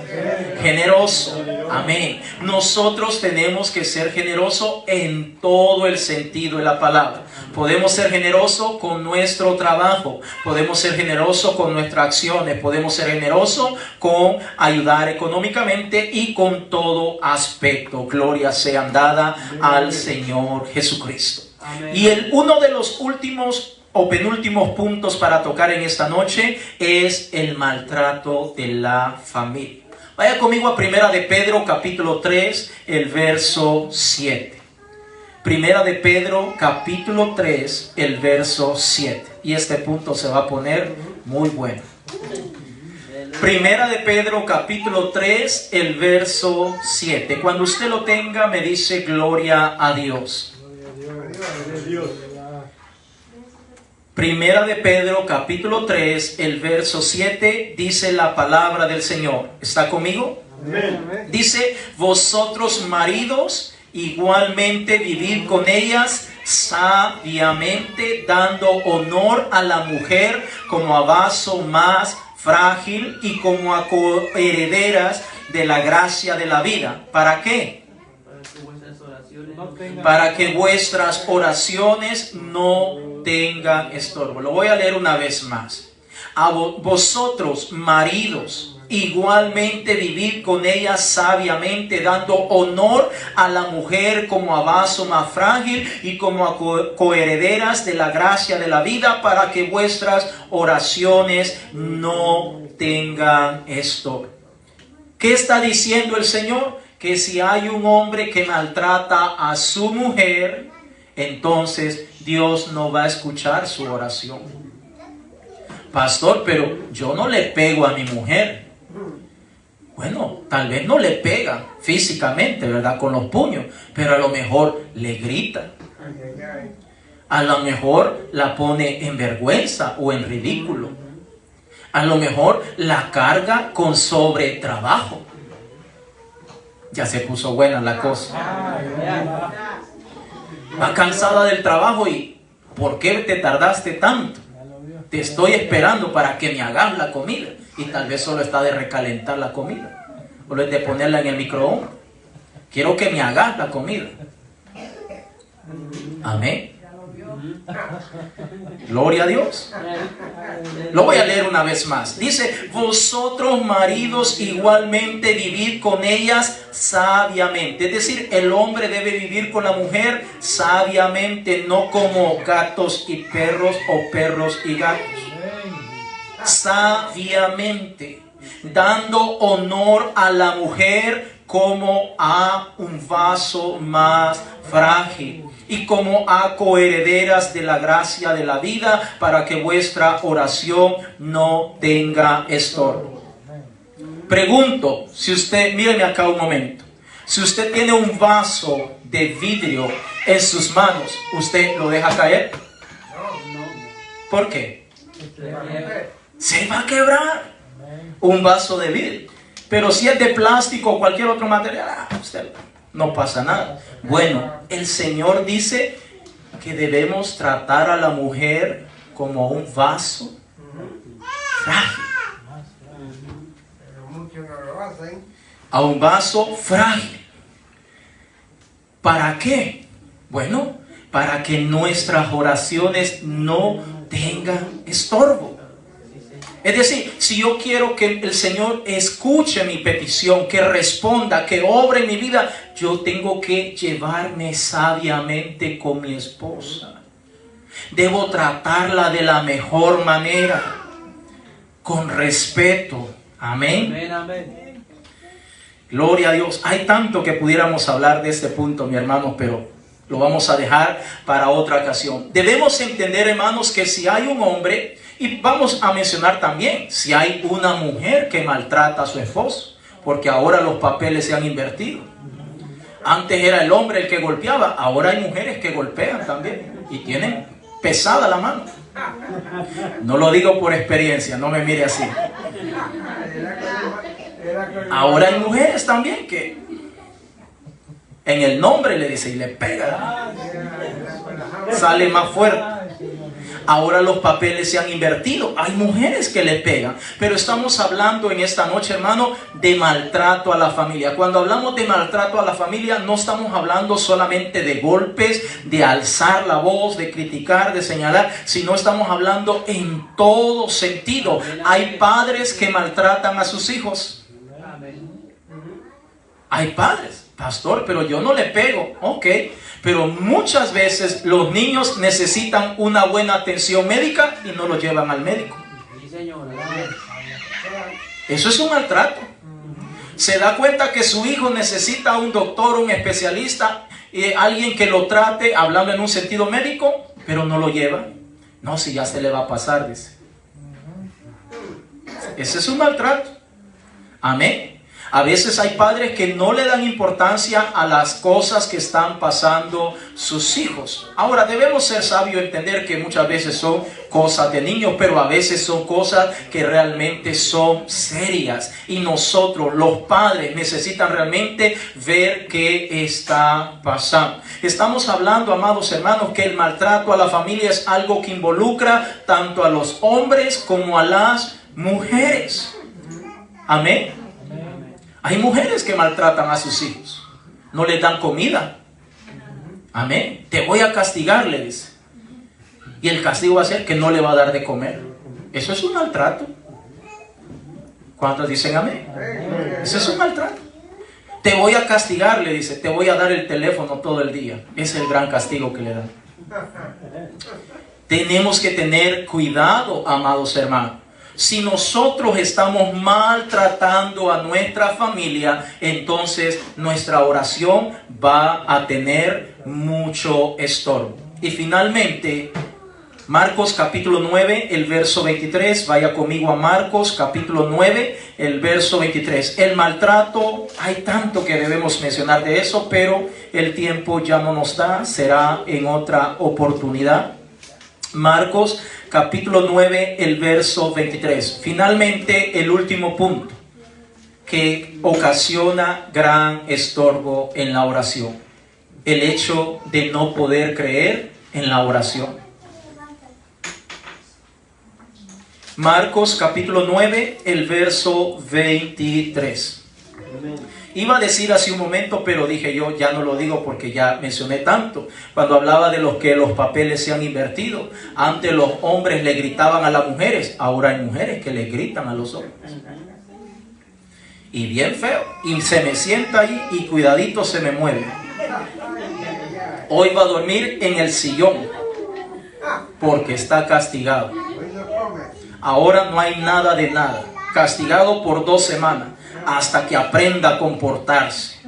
generoso. Amén. Nosotros tenemos que ser generosos en todo el sentido de la palabra. Podemos ser generosos con nuestro trabajo, podemos ser generosos con nuestras acciones, podemos ser generosos con ayudar económicamente y con todo aspecto. Gloria sea dada al Señor Jesucristo. Amén. Y uno de los últimos o penúltimos puntos para tocar en esta noche es el maltrato de la familia. Vaya conmigo a Primera de Pedro capítulo 3, el verso 7. Primera de Pedro capítulo 3, el verso 7. Y este punto se va a poner muy bueno. Primera de Pedro capítulo 3, el verso 7. Cuando usted lo tenga, me dice gloria a Dios. Primera de Pedro, capítulo 3, el verso 7, dice la palabra del Señor. ¿Está conmigo? Amén. Dice, vosotros maridos, igualmente vivid con ellas sabiamente, dando honor a la mujer como a vaso más frágil y como a coherederas de la gracia de la vida. ¿Para qué? Para que vuestras oraciones no tengan estorbo. Lo voy a leer una vez más. A vosotros, maridos, igualmente vivid con ella sabiamente, dando honor a la mujer como a vaso más frágil y como a coherederas de la gracia de la vida, para que vuestras oraciones no tengan estorbo. ¿Qué está diciendo el Señor? Que si hay un hombre que maltrata a su mujer, entonces Dios no va a escuchar su oración. Pastor, pero yo no le pego a mi mujer. Bueno, tal vez no le pega físicamente, ¿verdad? Con los puños, pero a lo mejor le grita. A lo mejor la pone en vergüenza o en ridículo. A lo mejor la carga con sobretrabajo. Ya se puso buena la cosa. Va cansada del trabajo y ¿por qué te tardaste tanto? Te estoy esperando para que me hagas la comida. Y tal vez solo está de recalentar la comida. O es de ponerla en el microondas. Quiero que me hagas la comida. Amén. Gloria a Dios. Lo voy a leer una vez más. Dice, vosotros maridos igualmente vivid con ellas sabiamente. Es decir, el hombre debe vivir con la mujer sabiamente, no como gatos y perros o perros y gatos. Sabiamente, dando honor a la mujer como a un vaso más frágil y como a coherederas de la gracia de la vida, para que vuestra oración no tenga estorbo. Pregunto, si usted, míreme acá un momento, si usted tiene un vaso de vidrio en sus manos, ¿usted lo deja caer? ¿Por qué? Se va a quebrar un vaso de vidrio. Pero si es de plástico o cualquier otro material, usted no pasa nada. Bueno, el Señor dice que debemos tratar a la mujer como un vaso frágil. A un vaso frágil. ¿Para qué? Bueno, para que nuestras oraciones no tengan estorbo. Es decir, si yo quiero que el Señor escuche mi petición, que responda, que obre en mi vida, yo tengo que llevarme sabiamente con mi esposa. Debo tratarla de la mejor manera, con respeto. Amén. Amén, amén. Gloria a Dios. Hay tanto que pudiéramos hablar de este punto, mi hermano, pero lo vamos a dejar para otra ocasión. Debemos entender, hermanos, que si hay un hombre, y vamos a mencionar también si hay una mujer que maltrata a su esposo, porque ahora los papeles se han invertido. Antes era el hombre el que golpeaba, ahora hay mujeres que golpean también y tienen pesada la mano. No lo digo por experiencia, no me mire así. Ahora hay mujeres también que en el nombre le dice y le pega, sale más fuerte. Ahora los papeles se han invertido. Hay mujeres que le pegan. Pero estamos hablando en esta noche, hermano, de maltrato a la familia. Cuando hablamos de maltrato a la familia, no estamos hablando solamente de golpes, de alzar la voz, de criticar, de señalar, sino estamos hablando en todo sentido. Hay padres que maltratan a sus hijos. Hay padres, pastor, pero yo no le pego. Ok. Pero muchas veces los niños necesitan una buena atención médica y no lo llevan al médico. Eso es un maltrato. Se da cuenta que su hijo necesita un doctor, un especialista, alguien que lo trate, hablando en un sentido médico, pero no lo lleva. No, si ya se le va a pasar, dice. Ese es un maltrato. Amén. A veces hay padres que no le dan importancia a las cosas que están pasando sus hijos. Ahora, debemos ser sabios y entender que muchas veces son cosas de niños, pero a veces son cosas que realmente son serias. Y nosotros, los padres, necesitan realmente ver qué está pasando. Estamos hablando, amados hermanos, que el maltrato a la familia es algo que involucra tanto a los hombres como a las mujeres. Amén. Hay mujeres que maltratan a sus hijos, no les dan comida. Amén. Te voy a castigar, le dice. Y el castigo va a ser que no le va a dar de comer. Eso es un maltrato. ¿Cuántos dicen amén? Eso es un maltrato. Te voy a castigar, le dice. Te voy a dar el teléfono todo el día. Es el gran castigo que le dan. Tenemos que tener cuidado, amados hermanos. Si nosotros estamos maltratando a nuestra familia, entonces nuestra oración va a tener mucho estorbo. Y finalmente, Marcos capítulo 9, el verso 23. Vaya conmigo a Marcos capítulo 9, el verso 23. El maltrato, hay tanto que debemos mencionar de eso, pero el tiempo ya no nos da, será en otra oportunidad. Marcos capítulo 9, el verso 23. Finalmente, el último punto que ocasiona gran estorbo en la oración. El hecho de no poder creer en la oración. Marcos capítulo 9, el verso 23. Iba a decir hace un momento, pero dije yo, ya no lo digo porque ya mencioné tanto. Cuando hablaba de los que los papeles se han invertido. Antes los hombres le gritaban a las mujeres, ahora hay mujeres que le gritan a los hombres. Y bien feo. Y se me sienta ahí y cuidadito se me mueve. Hoy va a dormir en el sillón porque está castigado. Ahora no hay nada de nada. Castigado por 2 semanas. Hasta que aprenda a comportarse.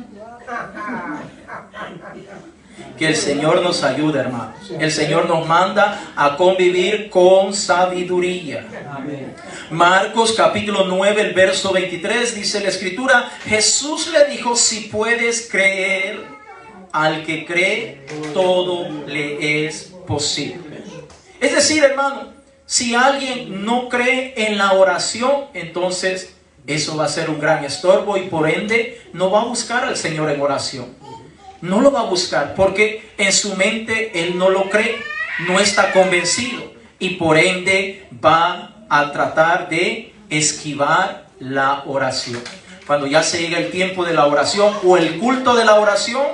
Que el Señor nos ayude, hermanos. El Señor nos manda a convivir con sabiduría. Marcos capítulo 9, el verso 23, dice la Escritura: Jesús le dijo, si puedes creer, al que cree, todo le es posible. Es decir, hermano, si alguien no cree en la oración, entonces eso va a ser un gran estorbo y por ende no va a buscar al Señor en oración. No lo va a buscar porque en su mente él no lo cree, no está convencido y por ende va a tratar de esquivar la oración. Cuando ya se llega el tiempo de la oración o el culto de la oración,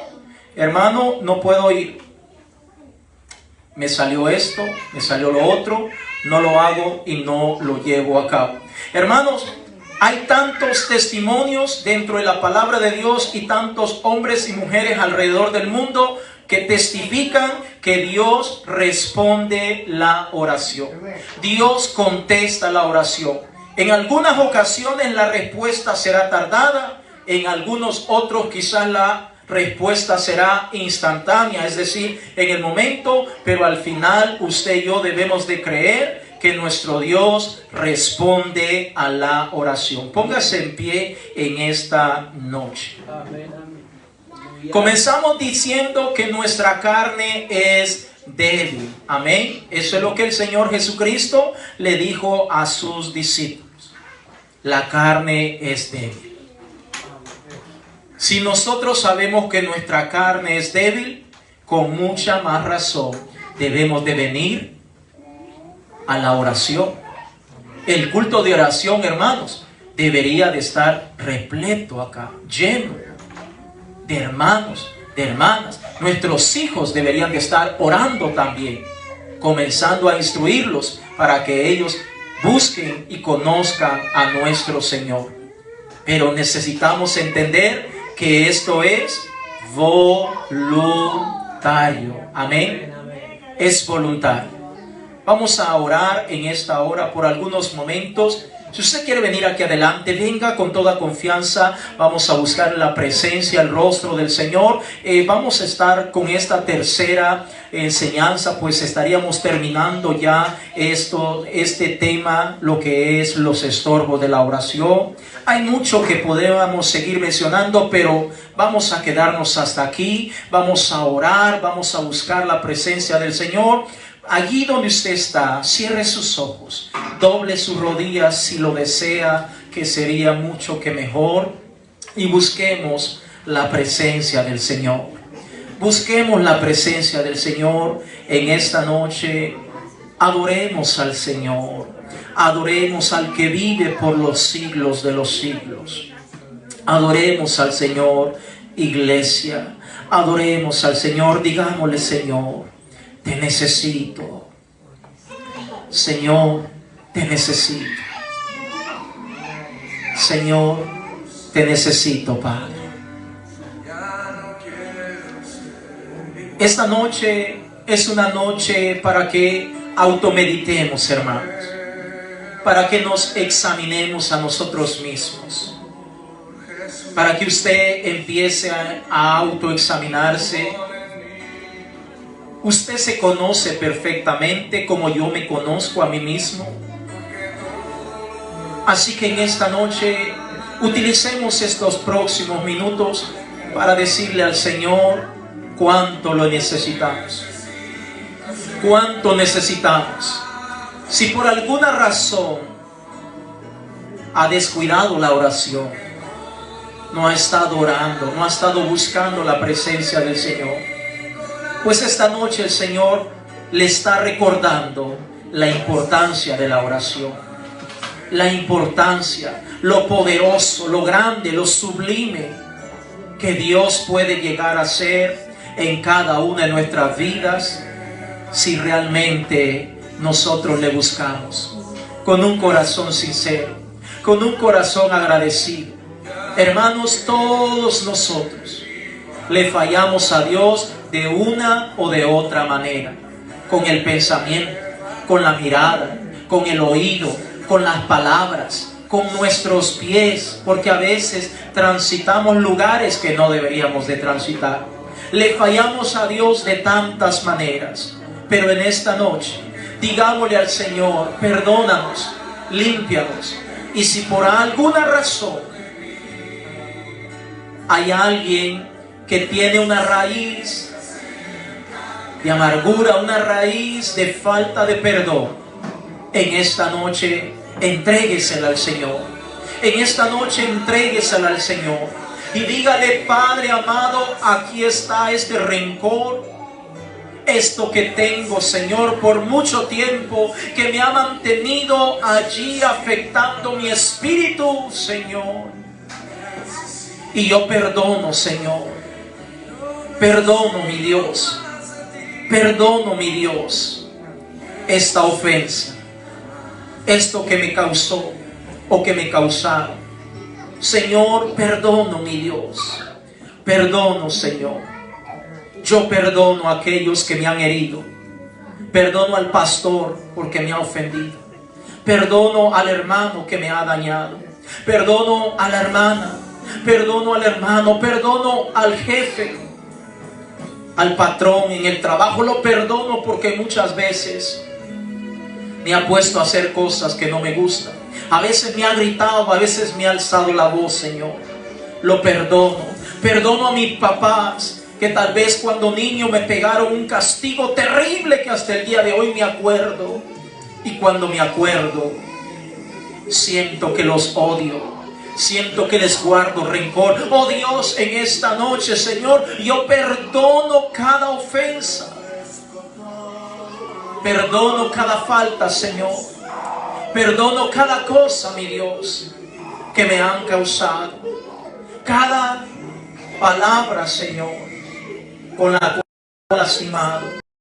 hermano, no puedo ir. Me salió esto, me salió lo otro, no lo hago y no lo llevo a cabo. Hermanos, hay tantos testimonios dentro de la palabra de Dios y tantos hombres y mujeres alrededor del mundo que testifican que Dios responde la oración. Dios contesta la oración. En algunas ocasiones la respuesta será tardada, en algunos otros quizás la respuesta será instantánea, es decir, en el momento, pero al final usted y yo debemos de creer que nuestro Dios responde a la oración. Póngase en pie en esta noche. Comenzamos diciendo que nuestra carne es débil. Amén. Eso es lo que el Señor Jesucristo le dijo a sus discípulos. La carne es débil. Si nosotros sabemos que nuestra carne es débil, con mucha más razón debemos de venir a la oración. El culto de oración, hermanos, debería de estar repleto acá, lleno de hermanos, de hermanas. Nuestros hijos deberían de estar orando también, comenzando a instruirlos para que ellos busquen y conozcan a nuestro Señor. Pero necesitamos entender que esto es voluntario. Amén. Es voluntario. Vamos a orar en esta hora por algunos momentos. Si usted quiere venir aquí adelante, venga con toda confianza. Este buscar la presencia, el rostro del Señor. Vamos a estar con esta tercera enseñanza, pues estaríamos terminando ya este tema, lo que es los estorbos de la oración. Hay mucho que podemos seguir mencionando, pero vamos a quedarnos hasta aquí. Vamos a orar, vamos a buscar la presencia del Señor. Allí donde usted está, cierre sus ojos, doble sus rodillas si lo desea, que sería mucho que mejor, y busquemos la presencia del Señor. Busquemos la presencia del Señor en esta noche. Adoremos al Señor, adoremos al que vive por los siglos de los siglos. Adoremos al Señor, iglesia, adoremos al Señor. Digámosle: Señor, te necesito. Señor, te necesito. Señor, te necesito, Padre. Esta noche es una noche para que automeditemos, hermanos, para que nos examinemos a nosotros mismos, para que usted empiece a autoexaminarse. Usted se conoce perfectamente como yo me conozco a mí mismo. Así que en esta noche utilicemos estos próximos minutos para decirle al Señor cuánto lo necesitamos. Cuánto necesitamos. Si por alguna razón ha descuidado la oración, no ha estado orando, no ha estado buscando la presencia del Señor, pues esta noche el Señor le está recordando la importancia de la oración. La importancia, lo poderoso, lo grande, lo sublime que Dios puede llegar a ser en cada una de nuestras vidas si realmente nosotros le buscamos con un corazón sincero, con un corazón agradecido. Hermanos, todos nosotros le fallamos a Dios de una o de otra manera, con el pensamiento, con la mirada, con el oído, con las palabras, con nuestros pies, porque a veces transitamos lugares que no deberíamos de transitar. Le fallamos a Dios de tantas maneras, pero en esta noche digámosle al Señor: perdónanos, límpianos. Y si por alguna razón hay alguien que tiene una raíz de amargura, una raíz de falta de perdón, en esta noche entréguesela al Señor. En esta noche entréguesela al Señor y dígale: Padre amado, aquí está este rencor, esto que tengo, Señor, por mucho tiempo, que me ha mantenido allí afectando mi espíritu, Señor. Y yo perdono, Señor. Perdono, mi Dios. Perdono, mi Dios, esta ofensa, esto que me causó o que me causaron. Señor, perdono, mi Dios. Perdono, Señor. Yo perdono a aquellos que me han herido. Perdono al pastor porque me ha ofendido. Perdono al hermano que me ha dañado. Perdono a la hermana. Perdono al hermano. Perdono al jefe, al patrón en el trabajo. Lo perdono porque muchas veces me ha puesto a hacer cosas que no me gustan. A veces me ha gritado, a veces me ha alzado la voz, Señor. Lo perdono. Perdono a mis papás, que tal vez cuando niño me pegaron un castigo terrible que hasta el día de hoy me acuerdo. Y cuando me acuerdo, siento que los odio. Siento que les guardo rencor. Oh Dios, en esta noche, Señor, yo perdono cada ofensa. Perdono cada falta, Señor. Perdono cada cosa, mi Dios, que me han causado. Cada palabra, Señor, con la cual he lastimado.